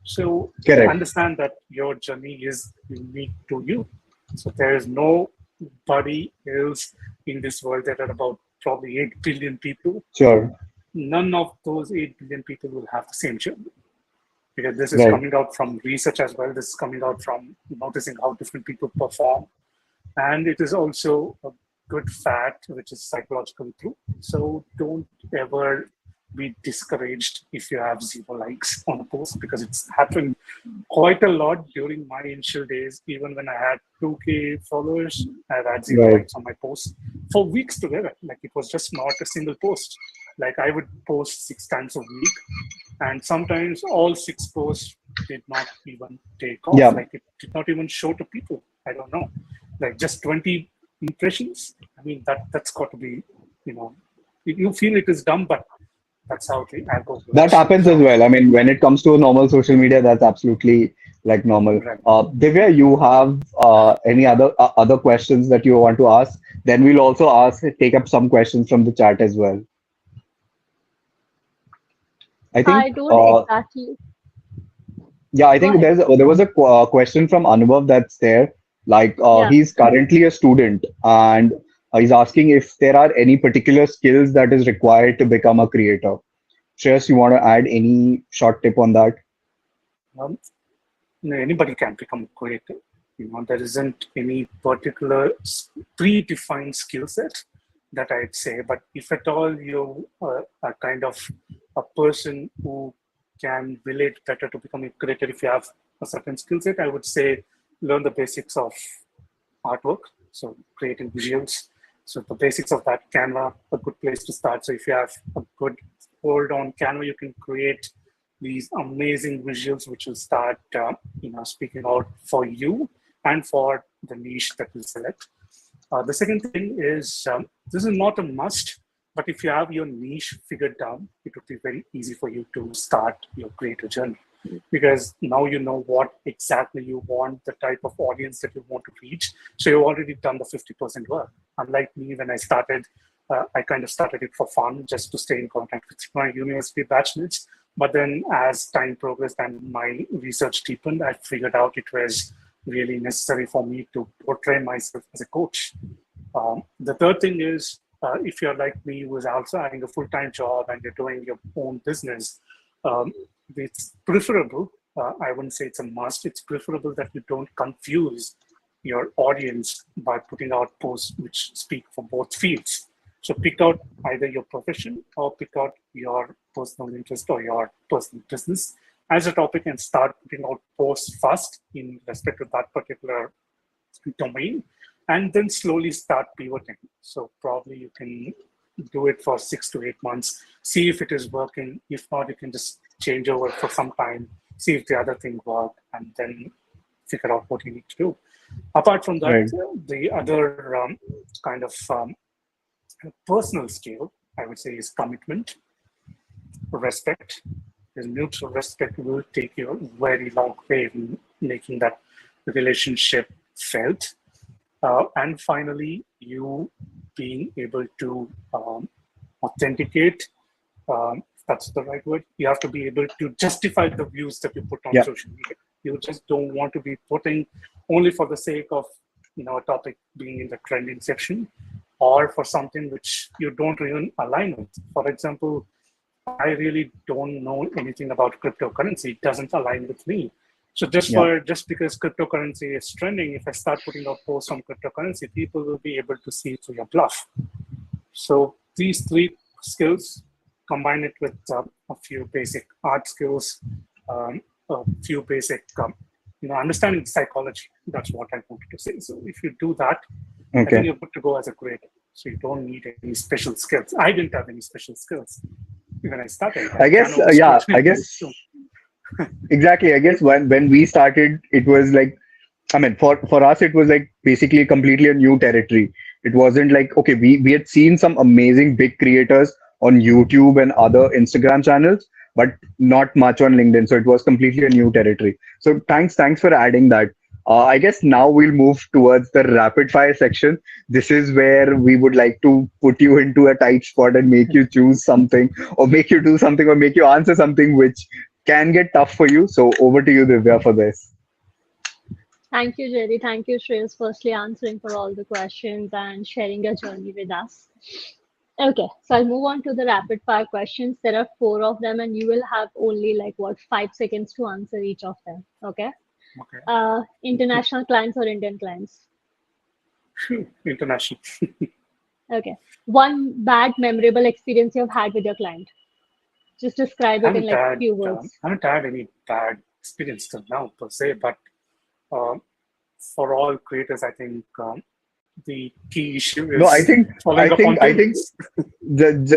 So Correct. understand that your journey is unique to you. So there is nobody else in this world. There are about probably 8 billion people. Sure. None of those 8 billion people will have the same journey, because this is Right. coming out from research as well. This is coming out from noticing how different people perform. And it is also a good fact, which is psychologically true. So don't ever be discouraged if you have 0 likes on a post, because it's happened quite a lot during my initial days. Even when I had 2K followers, I've had 0 Right. likes on my posts for weeks together. Like, it was just not a single post. Like, I would post 6 times a week, and sometimes all 6 posts did not even take off. Yeah. Like, it did not even show to people. I don't know. Like, just 20 impressions. I mean, that's got to be, you feel it is dumb, but that's how the algo works. That happens as well. I mean, when it comes to normal social media, that's absolutely like normal. Right. Divya, you have any other questions that you want to ask? Then we'll also take up some questions from the chat as well. I I think, don't exactly. yeah, I Go think ahead. there was a question from Anubhav that's there. Like, Yeah. he's currently a student, and he's asking if there are any particular skills that is required to become a creator. Shreyas, you want to add any short tip on that? Um, Anybody can become creative. There isn't any particular predefined skill set that I'd say. But if at all you are kind of a person who can relate better to becoming creative, if you have a certain skill set, I would say learn the basics of artwork. So creating visuals. So the basics of that, Canva, a good place to start. So if you have a good hold on Canva, you can create these amazing visuals which will start speaking out for you and for the niche that you select. The second thing is, this is not a must, but if you have your niche figured down, it would be very easy for you to start your creator journey, because now you know what exactly you want, the type of audience that you want to reach. So you've already done the 50% work. Unlike me, when I started, I kind of started it for fun, just to stay in contact with my university batchmates. But then as time progressed and my research deepened, I figured out it was really necessary for me to portray myself as a coach. The third thing is, if you're like me, who is also having a full-time job and you're doing your own business, it's preferable. I wouldn't say it's a must. It's preferable that you don't confuse your audience by putting out posts which speak for both fields. So pick out either your profession or pick out your personal interest or your personal business as a topic and start putting out posts first in respect to that particular domain, and then slowly start pivoting. So probably you can do it for 6 to 8 months, see if it is working. If not, you can just change over for some time, see if the other thing works, and then figure out what you need to do. Apart from that, Right. the other kind of personal skill, I would say, is commitment, respect. The mutual respect will take you a very long way in making that relationship felt. And finally, you being able to authenticate, if that's the right word, you have to be able to justify the views that you put on Yeah. social media. You just don't want to be putting only for the sake of a topic being in the trending section or for something which you don't even align with. For example, I really don't know anything about cryptocurrency. It doesn't align with me. So Yeah. just because cryptocurrency is trending, if I start putting out posts on cryptocurrency, people will be able to see through your bluff. So these three skills, combine it with a few basic art skills, a few basic, understanding psychology. That's what I wanted to say. So if you do that, I think Okay. you're good to go as a creator. So you don't need any special skills. I didn't have any special skills when I started. I guess, Piano was yeah, totally I new. guess exactly. I guess when we started, it was like, I mean, for us, it was like basically completely a new territory. It wasn't like, okay, we had seen some amazing big creators on YouTube and other Instagram channels, but not much on LinkedIn. So it was completely a new territory. So thanks for adding that. I guess now we'll move towards the rapid fire section. This is where we would like to put you into a tight spot and make you choose something, or make you do something, or make you answer something which can get tough for you. So over to you, Divya, for this. Thank you, Jerry. Thank you, Shreyas, firstly answering for all the questions and sharing your journey with us. Okay, so I'll move on to the rapid fire questions. There are four of them, and you will have only like what 5 seconds to answer each of them. Okay. Okay. International clients or Indian clients? International. Okay. One bad memorable experience you've had with your client. Just describe it in like few words. I haven't had any bad experience till now per se, but uh, for all creators, I think the key issue No, I is think following up on I think things.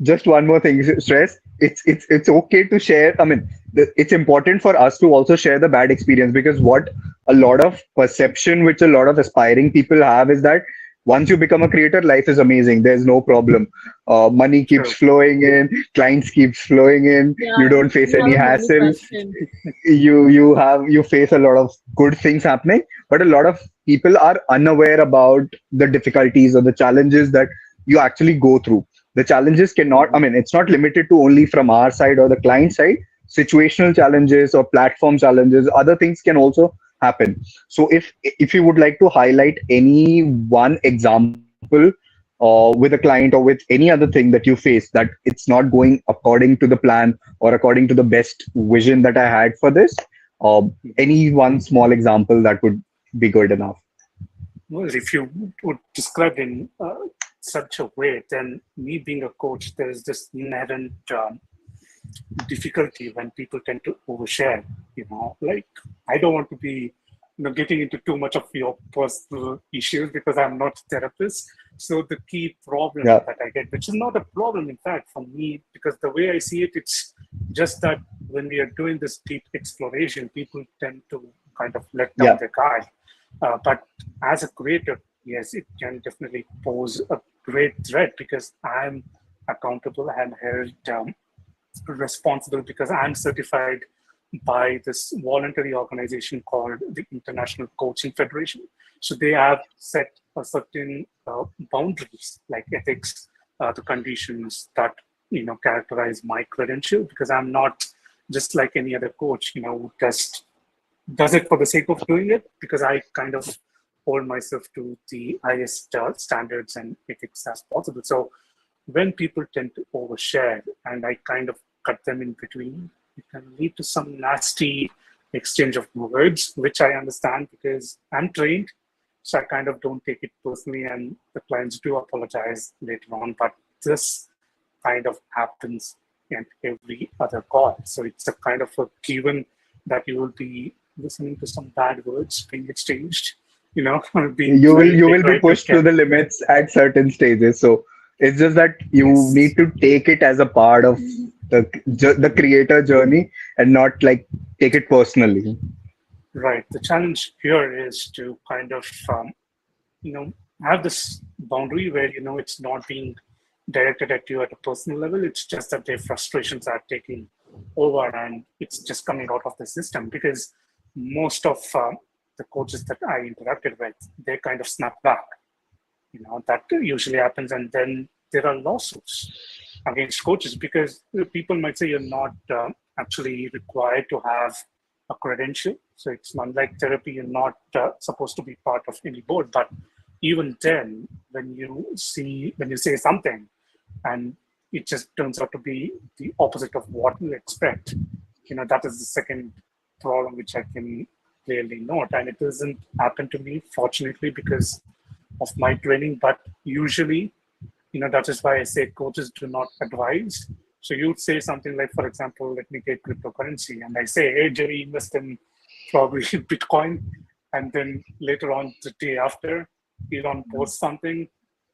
just one more thing, Stress. It's okay to share. I mean, it's important for us to also share the bad experience, because what a lot of perception which a lot of aspiring people have is that once you become a creator, life is amazing. There's no problem. Money keeps True. flowing in, clients keeps flowing in. You Yeah, don't face you any have a money hassle. question. You face a lot of good things happening, but a lot of people are unaware about the difficulties or the challenges that you actually go through. The challenges cannot, I mean, it's not limited to only from our side or the client side. Situational challenges or platform challenges, other things can also happen. So if you would like to highlight any one example with a client or with any other thing that you face that it's not going according to the plan or according to the best vision that I had for this, any one small example that would be good enough. Well, if you would describe in such a way, then me being a coach, there is this inherent difficulty when people tend to overshare. Like I don't want to be, getting into too much of your personal issues because I'm not a therapist. So the key problem Yeah. that I get, which is not a problem in fact for me, because the way I see it, it's just that when we are doing this deep exploration, people tend to kind of let down Yeah. their guard. But as a creator, yes, it can definitely pose a great threat because I'm accountable and held responsible because I'm certified by this voluntary organization called the International Coaching Federation. So they have set a certain boundaries like ethics, the conditions that characterize my credential, because I'm not just like any other coach, who just does it for the sake of doing it, because I kind of hold myself to the highest standards and ethics as possible. So when people tend to overshare and I kind of cut them in between, it can lead to some nasty exchange of words, which I understand because I'm trained. So I kind of don't take it personally, and the clients do apologize later on. But this kind of happens in every other call. So it's a kind of a given that you will be listening to some bad words being exchanged, being You will be right to pushed to get. the limits at certain stages. So it's just that you Yes. need to take it as a part of the creator journey and not like take it personally. Right. The challenge here is to kind of, you know, have this boundary where, it's not being directed at you at a personal level. It's just that their frustrations are taking over and it's just coming out of the system because most of the coaches that I interacted with, they kind of snap back. That usually happens. And then there are lawsuits against coaches because people might say you're not actually required to have a credential. So it's not like therapy, you're not supposed to be part of any board. But even then, when you say something and it just turns out to be the opposite of what you expect, that is the second problem which I can clearly note. And it doesn't happen to me, fortunately, because of my training. But usually, that is why I say coaches do not advise. So you'd say something like, for example, let me get cryptocurrency. And I say, hey, Jerry, invest in probably Bitcoin. And then later on, the day after, Elon posts something,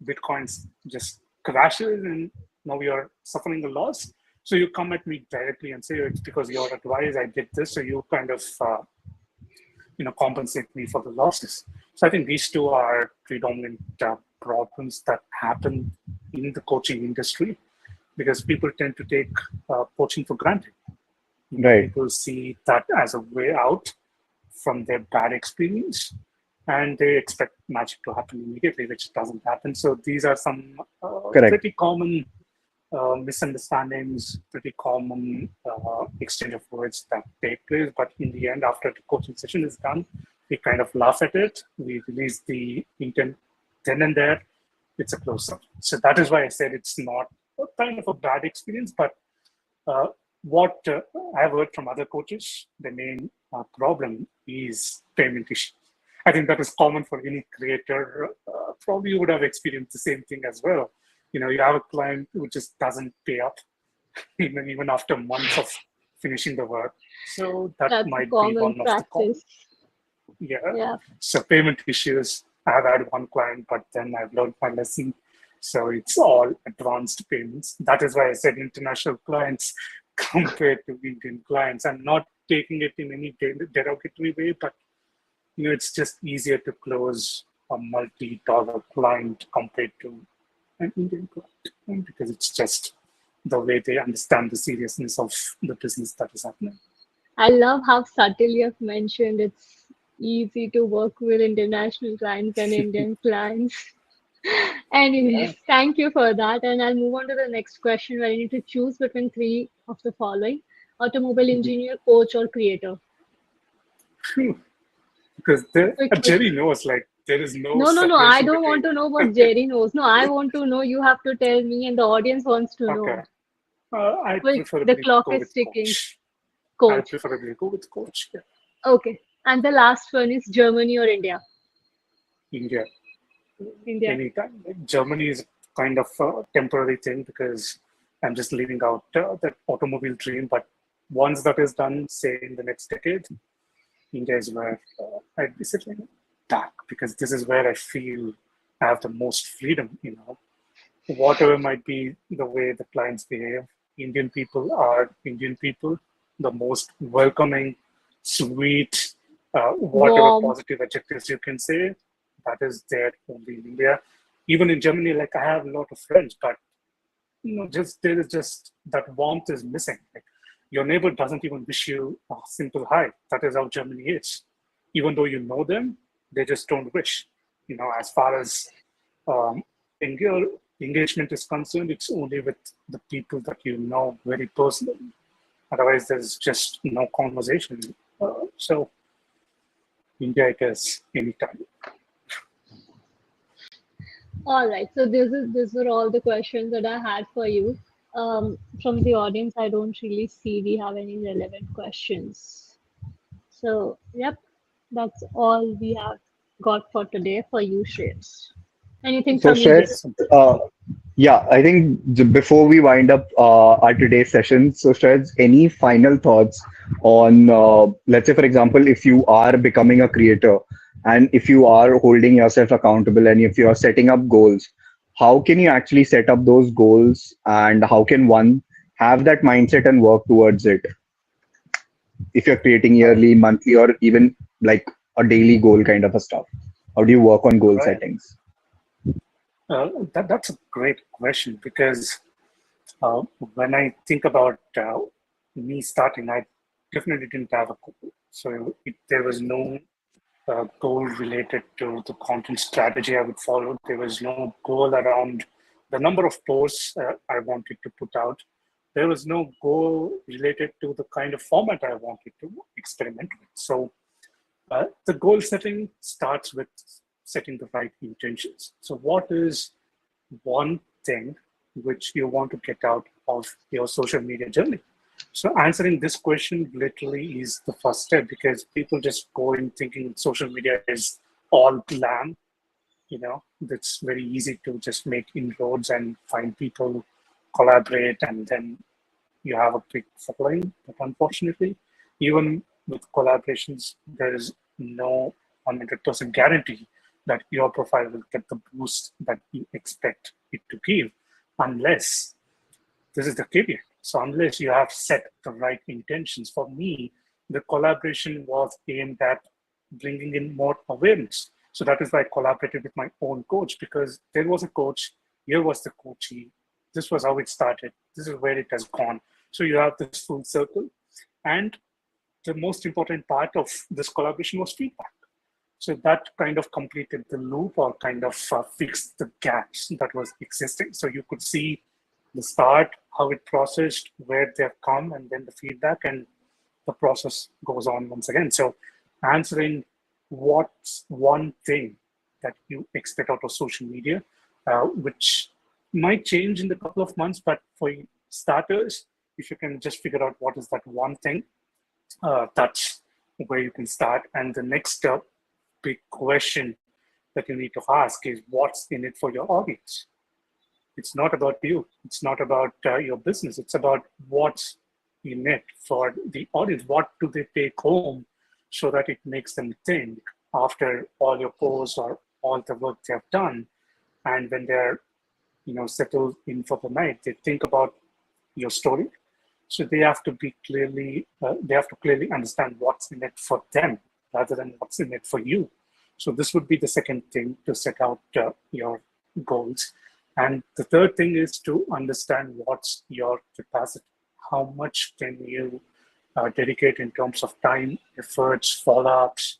Bitcoin just crashes and now you're suffering a loss. So you come at me directly and say, it's because your advice, I did this. So you kind of, compensate me for the losses. So I think these two are predominant problems that happen in the coaching industry because people tend to take coaching for granted. Right. People see that as a way out from their bad experience and they expect magic to happen immediately, which doesn't happen. So these are some Correct. pretty common misunderstandings, pretty common exchange of words that take place. But in the end, after the coaching session is done, we kind of laugh at it. We release the intent then and there. It's a close-up. So that is why I said it's not a kind of a bad experience. But what I've heard from other coaches, the main problem is payment issues. I think that is common for any creator. Probably you would have experienced the same thing as well. You have a client who just doesn't pay up even after months of finishing the work. So that That's a might be common one of the common. practice. Yeah. Yeah. So payment issues. I've had one client, but then I've learned my lesson. So it's all advanced payments. That is why I said international clients compared to Indian clients. I'm not taking it in any derogatory way, but it's just easier to close a multi-dollar client compared to an Indian client because it's just the way they understand the seriousness of the business that is happening. I love how subtly you've mentioned it's easy to work with international clients and Indian clients. Yeah. Anyways, thank you for that. And I'll move on to the next question where you need to choose between three of the following: automobile engineer, coach, or creator. Phew. Because Quick, quick. Jerry knows, like, there is no No, no, no. I separation don't want between. to know what Jerry knows. No, I want to know. You have to tell me, and the audience wants to Okay. know. I Quick, the preferably clock go is with ticking. coach. I Coach. preferably go with coach. Yeah. Okay. And the last one is Germany or India? India. India. Anytime. Like, Germany is kind of a temporary thing because I'm just leaving out that automobile dream. But once that is done, say in the next decade, India is where I'd be settling back because this is where I feel I have the most freedom. Whatever might be the way the clients behave, Indian people are Indian people, the most welcoming, sweet, whatever Warm. positive adjectives you can say, that is there only in India. Even in Germany, like I have a lot of friends, but just there is just that warmth is missing. Like your neighbor doesn't even wish you a simple hi. That is how Germany is. Even though you know them, they just don't wish. As far as um, engagement is concerned, it's only with the people that you know very personally. Otherwise, there's just no conversation. So, India, I guess, anytime. All right. So these were all the questions that I had for you. From the audience, I don't really see we have any relevant questions. So yep, that's all we have got for today for you, Shreyas. Anything So, from you, Dave? Shreyas, yeah, I think before we wind up our today's session, so Shreyas, any final thoughts on, let's say, for example, if you are becoming a creator and if you are holding yourself accountable and if you are setting up goals, how can you actually set up those goals and how can one have that mindset and work towards it? If you're creating Uh, yearly, monthly, or even like a daily goal kind of a stuff, how do you work on goal right. settings? That's a great question because uh, when I think about me starting, I definitely didn't have a goal. So there was no goal related to the content strategy I would follow. There was no goal around the number of posts I wanted to put out. There was no goal related to the kind of format I wanted to experiment with. So the goal setting starts with setting the right intentions. So, what is one thing which you want to get out of your social media journey? So, answering this question literally is the first step because people just go in thinking social media is all glam. It's very easy to just make inroads and find people, collaborate, and then you have a big following. But unfortunately, even with collaborations, there is no 100% guarantee that your profile will get the boost that you expect it to give, unless this is the caveat. So, unless you have set the right intentions, for me, the collaboration was aimed at bringing in more awareness. So, that is why I collaborated with my own coach because there was a coach, here was the coachee, this was how it started, this is where it has gone. So, you have this full circle. And the most important part of this collaboration was feedback. So that kind of completed the loop or kind of fixed the gaps that was existing. So you could see the start, how it processed, where they've come, and then the feedback, and the process goes on once again. So answering what's one thing that you expect out of social media, which might change in a couple of months, but for starters, if you can just figure out what is that one thing, that's where you can start. And the next big question that you need to ask is what's in it for your audience? It's not about you. It's not about your business. It's about what's in it for the audience. What do they take home so that it makes them think after all your posts or all the work they have done, and when they're settled in for the night, they think about your story. So they have to clearly understand what's in it for them rather than what's in it for you. So this would be the second thing to set out your goals. And the third thing is to understand what's your capacity. How much can you dedicate in terms of time, efforts, follow-ups,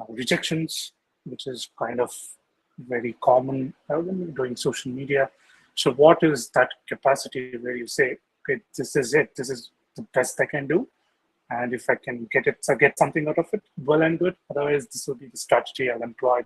rejections, which is kind of very common when you're doing social media. So what is that capacity where you say, okay, this is it. This is the best I can do. And if I can get something out of it, well and good. Otherwise, this will be the strategy I'll employ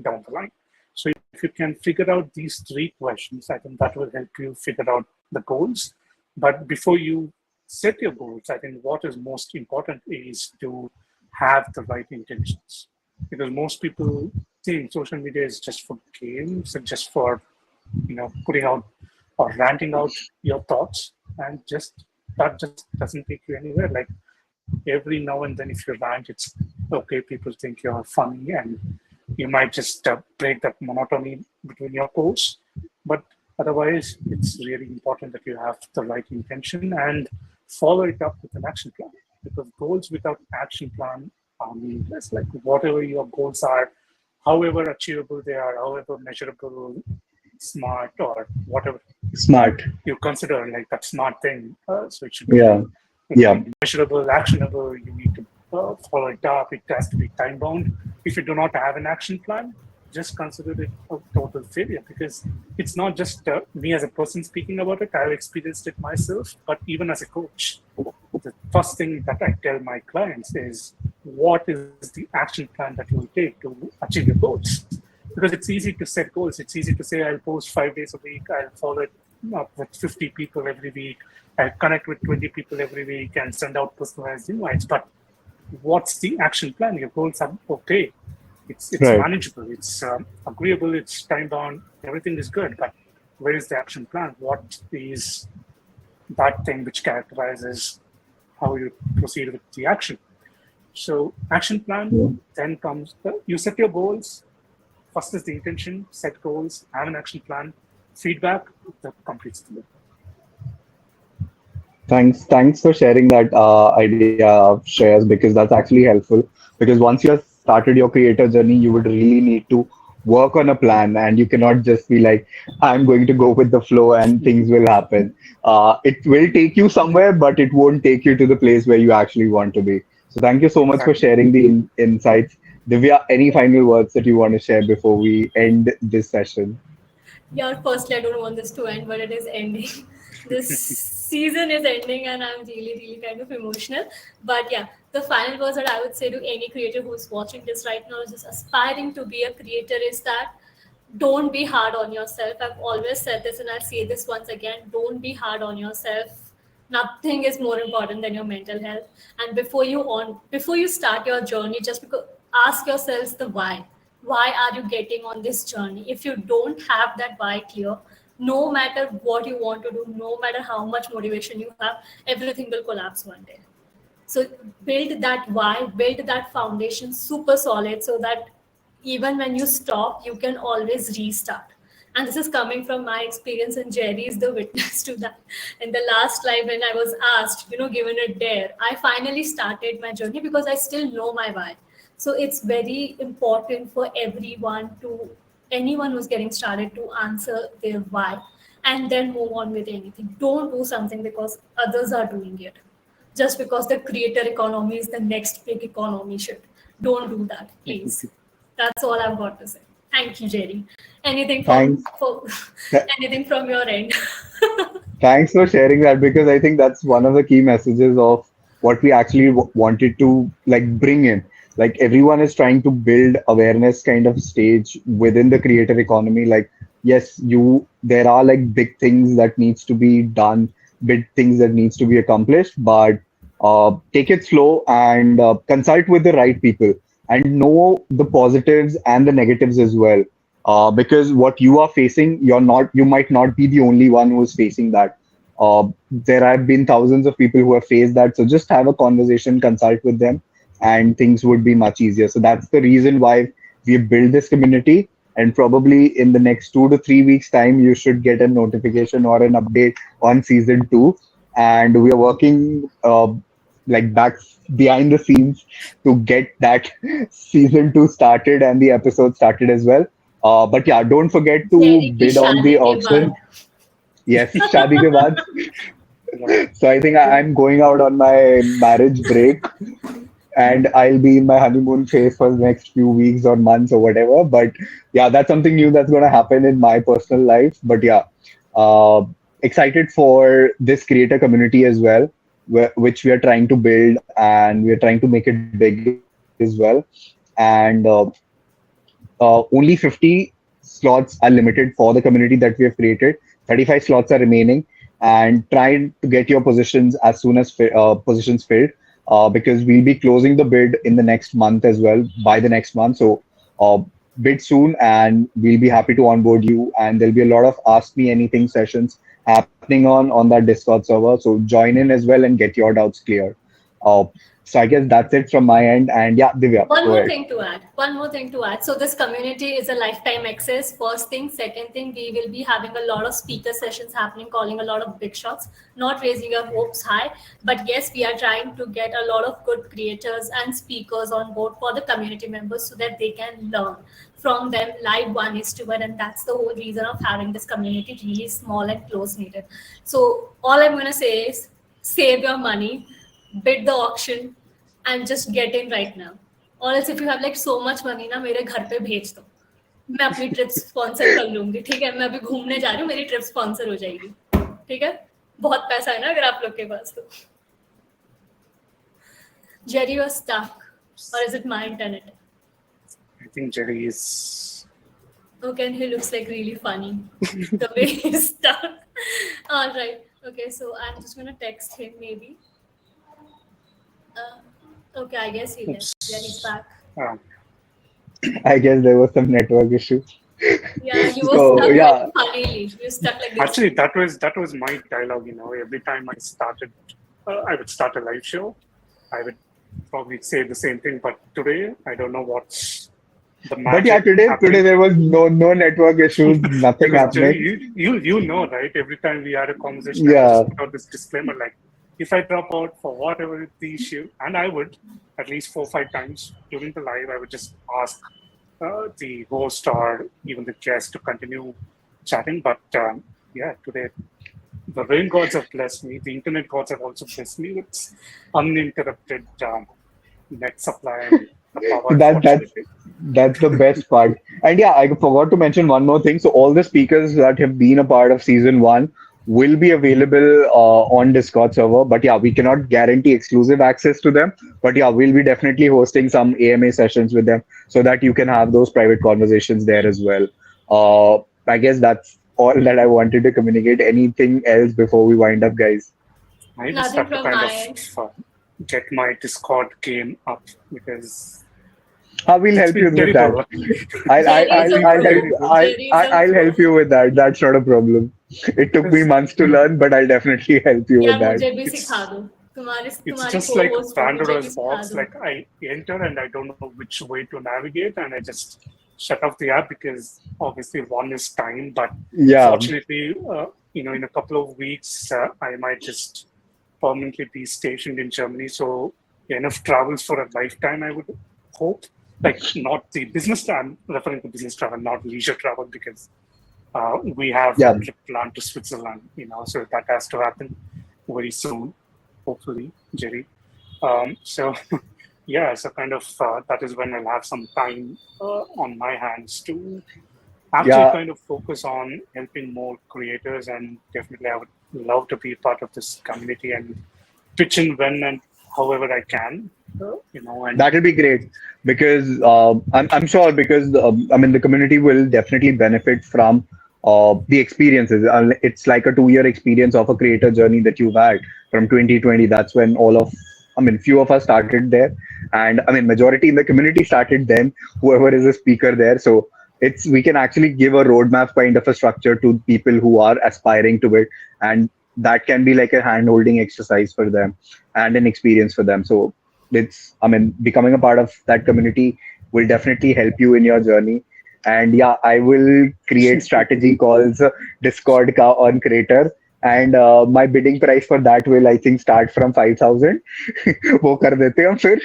down the line. So if you can figure out these three questions, I think that will help you figure out the goals. But before you set your goals, I think what is most important is to have the right intentions. Because most people think social media is just for games and just for putting out or ranting out your thoughts, and that just doesn't take you anywhere. Like every now and then, if you rant, it's okay. People think you're funny, and you might just break that monotony between your posts. But otherwise, it's really important that you have the right intention and follow it up with an action plan. Because goals without action plan are meaningless. Like whatever your goals are, however achievable they are, however measurable, smart, or whatever Smart. you consider like that smart thing. So it should Yeah. Yeah. be measurable, actionable. You need to follow it up. It has to be time bound. If you do not have an action plan, just consider it a total failure because it's not just me as a person speaking about it. I've experienced it myself, but even as a coach, the first thing that I tell my clients is what is the action plan that you will take to achieve your goals. because it's easy to set goals. It's easy to say, I'll post 5 days a week, I'll follow it up with 50 people every week, I'll connect with 20 people every week and send out personalized invites. But what's the action plan? Your goals are okay. It's Right. manageable, it's agreeable, it's time bound, everything is good. But where is the action plan? What is that thing which characterizes how you proceed with the action? So action plan, then comes you set your goals. First is the intention, set goals, have an action plan, feedback that completes the loop. Thanks for sharing that idea, Shreyas, because that's actually helpful. Because once you have started your creator journey, you would really need to work on a plan, and you cannot just be like, "I'm going to go with the flow and things will happen." It will take you somewhere, but it won't take you to the place where you actually want to be. So thank you so much for Exactly. sharing the insights. Divya, any final words that you want to share before we end this session? Yeah, firstly, I don't want this to end, but it is ending. This season is ending, and I'm really, really kind of emotional. But yeah, the final words that I would say to any creator who's watching this right now, just aspiring to be a creator, is that don't be hard on yourself. I've always said this, and I'll say this once again: don't be hard on yourself. Nothing is more important than your mental health. And before you start your journey, just because ask yourselves the why. Why are you getting on this journey? If you don't have that why clear, no matter what you want to do, no matter how much motivation you have, everything will collapse one day. So build that why, build that foundation super solid, so that even when you stop, you can always restart. And this is coming from my experience, and Jerry is the witness to that. In the last live, when I was asked, given a dare, I finally started my journey because I still know my why. So it's very important for anyone who's getting started, to answer their why and then move on with anything. Don't do something because others are doing it, just because the creator economy is the next big economy shit. Don't do that, please. That's all I've got to say. Thank you, Jerry. Anything from Thanks. for, anything from your end? Thanks for sharing that, because I think that's one of the key messages of what we actually wanted to like bring in. Like everyone is trying to build awareness kind of stage within the creator economy. Like, yes, there are like big things that needs to be done, big things that needs to be accomplished, but take it slow and consult with the right people and know the positives and the negatives as well, because what you are facing, you might not be the only one who is facing that. There have been thousands of people who have faced that, so just have a conversation, consult with them, and things would be much easier. So that's the reason why we built this community. And probably in the next 2 to 3 weeks time, you should get a notification or an update on season 2. And we are working like back behind the scenes to get that season 2 started and the episode started as well. But yeah, don't forget to Jerry ki bid on the shadi ke auction. baad. Yes, Shadi ke baad. Right. So I think I'm going out on my marriage break, and I'll be in my honeymoon phase for the next few weeks or months or whatever. But yeah, that's something new that's going to happen in my personal life. But yeah, uh, excited for this creator community as well, which we are trying to build, and we are trying to make it big as well. And only 50 slots are limited for the community that we have created. 35 slots are remaining, and try to get your positions as soon as positions filled, because we'll be closing the bid in the next month as well, by the next month. So bid soon, and we'll be happy to onboard you. And there'll be a lot of Ask Me Anything sessions happening on that Discord server. So join in as well and get your doubts cleared. Uh, so I guess that's it from my end. And yeah, Divya, One go more ahead. thing to add. One more thing to add. So this community is a lifetime access. First thing. Second thing, we will be having a lot of speaker sessions happening, calling a lot of big shots, not raising your hopes high. But yes, we are trying to get a lot of good creators and speakers on board for the community members, so that they can learn from them live 1:1. And that's the whole reason of having this community really small and close knitted. So all I'm gonna say is save your money, bid the auction, and just get in right now. Or else if you have like so much money ना, मेरे घर पे भेज दो, मैं अपनी trip sponsor कर लूंगी. ठीक है, मैं अभी घूमने जा रही हूँ, मेरी ट्रिप स्पॉन्सर हो जाएगी. ठीक है, बहुत पैसा है ना अगर आप लोग के पास तो. Jerry, you're stuck, or is it my internet? I think Jerry is Okay, and he looks like really funny. The way he's stuck. All right. Okay, so I'm just gonna text him maybe. Okay, I guess he left. Yeah, he's Oops. back. Um, I guess there was some network issue. Yeah, you were So stuck very yeah, funnily. You were stuck like this. Actually, that was my dialogue. Every time I would start a live show. I would probably say the same thing. But today, I don't know what's the but yeah, magic today happening. there was no network issues, nothing Because Jerry, happening. you know, right? Every time we had a conversation, I would Yeah, just put out this disclaimer like, if I drop out for whatever the issue, and I would at least 4 or 5 times during the live, I would just ask the host or even the guest to continue chatting. But yeah, today the rain gods have blessed me. The internet gods have also blessed me with uninterrupted net supply and the power, that that's fortunately. that's the best part. And yeah, I forgot to mention one more thing. So all the speakers that have been a part of season one will be available on Discord server. But yeah, we cannot guarantee exclusive access to them. But yeah, we'll be definitely hosting some AMA sessions with them so that you can have those private conversations there as well. I guess that's all that I wanted to communicate. Anything else before we wind up, guys? I just Nothing have to from kind my of end. uh, get my Discord game up because I will it's help you been with that. terrible. I'll I- Jerry is It's I'll a been I'll help pro. terrible Jerry is a I'll pro. help you with that. That's not a problem. It took me because months to learn, but I'll definitely help you या with that. मुझे भी सिखा it's दो तुम्हारी it's तुम्हारी just को like host हो मुझे भी Pandora's सिखा box. दो. Like I enter and I don't know which way to navigate, and I just shut off the app because obviously one is time, but Yeah, fortunately, in a couple of weeks, I might just permanently be stationed in Germany. So enough travels for a lifetime, I would hope. Like not the business travel, I'm referring to business travel, not leisure travel, because we have a yeah. trip planned to Switzerland, so that has to happen very soon, hopefully, Jerry. So yeah, so kind of that is when I'll have some time on my hands to actually Yeah, kind of focus on helping more creators, and definitely I would love to be part of this community and pitch in when and however I can, and that'll be great because I'm sure because I mean the community will definitely benefit from the experiences. It's like a 2 year experience of a creator journey that you've had from 2020. That's when I mean, few of us started there, and I mean, majority in the community started then. Whoever is a speaker there, so we can actually give a roadmap kind of a structure to people who are aspiring to it, and that can be like a hand holding exercise for them and an experience for them. So it's I mean becoming a part of that community will definitely help you in your journey. And yeah, I will create strategy calls, discord ka on creator, and my bidding price for that will I think start from 5,000. वो कर देते हैं हम फिर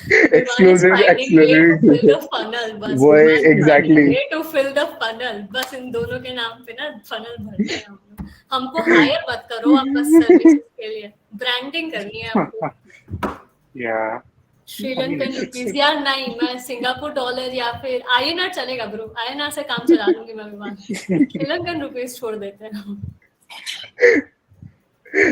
Vivaan is exclusive finding way to fill exclusive the funnel. बस वो Vivaan is finding exactly way to fill the funnel. बस इन दोनों के नाम पे ना funnel भरते हैं हम लोग. हमको हायर मत करो आप बस सर्विसेज के लिए. ब्रांडिंग करनी है हमको. yeah, I mean Sri Lankan it's rupees यार नहीं मैं सिंगापुर डॉलर या फिर आईएनआर चलेगा ब्रो. आईएनआर से काम चला लूंगी मैं विमान. श्रीलंकन रुपीस छोड़ देते हैं हम.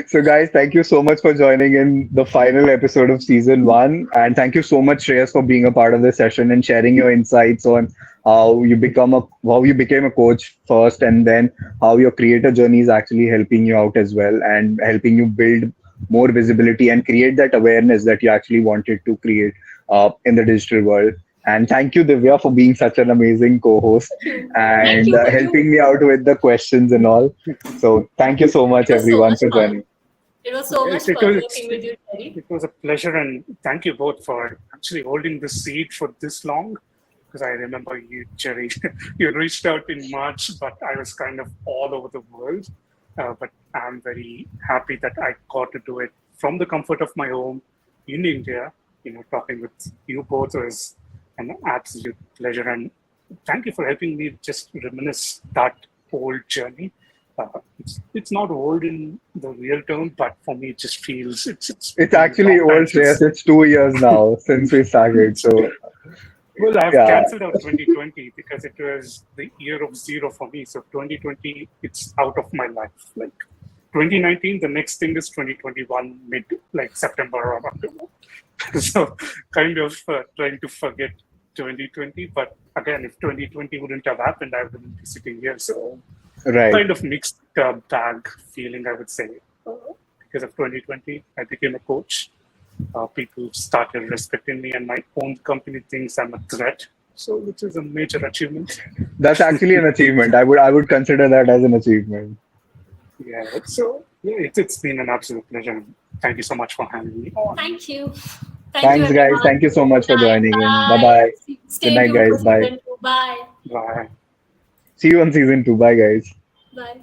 So, guys, thank you so much for joining in the final episode of season one. And thank you so much, Shreyas, for being a part of this session and sharing your insights on how you became a coach first, and then how your creator journey is actually helping you out as well and helping you build more visibility and create that awareness that you actually wanted to create in the digital world. And thank you, Divya, for being such an amazing co-host Thank and you for you. helping me out with the questions and all. So thank you so much, It was so everyone, much for fun. joining. It was so much it, it fun was working with you, Terry. it was a pleasure, and thank you both for actually holding the seat for this long. Because I remember you, Jerry, you reached out in March, but I was kind of all over the world. But I'm very happy that I got to do it from the comfort of my home in India. Talking with you both was an absolute pleasure, and thank you for helping me just reminisce that old journey. It's not old in the real term, but for me, it just feels it's It's been a actually long old, time Shreyas. since. It's 2 years now since we started. So Well, I've yeah, cancelled out 2020 because it was the year of zero for me. So 2020, it's out of my life. Like 2019, the next thing is 2021, mid like September or October. So kind of trying to forget 2020. But again, if 2020 wouldn't have happened, I wouldn't be sitting here. So Right. kind of mixed bag feeling, I would say. Because of 2020, I became a coach. People started respecting me, and my own company thinks I'm a threat. So, which is a major achievement. That's actually an achievement. I would consider that as an achievement. Yeah. So, yeah, it's been an absolute pleasure. Thank you so much for having me on. Thank you. Thank you, Thanks, guys. everyone. Thank you so much for Good night. joining in. Bye Bye. bye. Good Stay night, tuned for guys. Bye. season 2. Bye. Bye. See you on season 2. Bye, guys. Bye.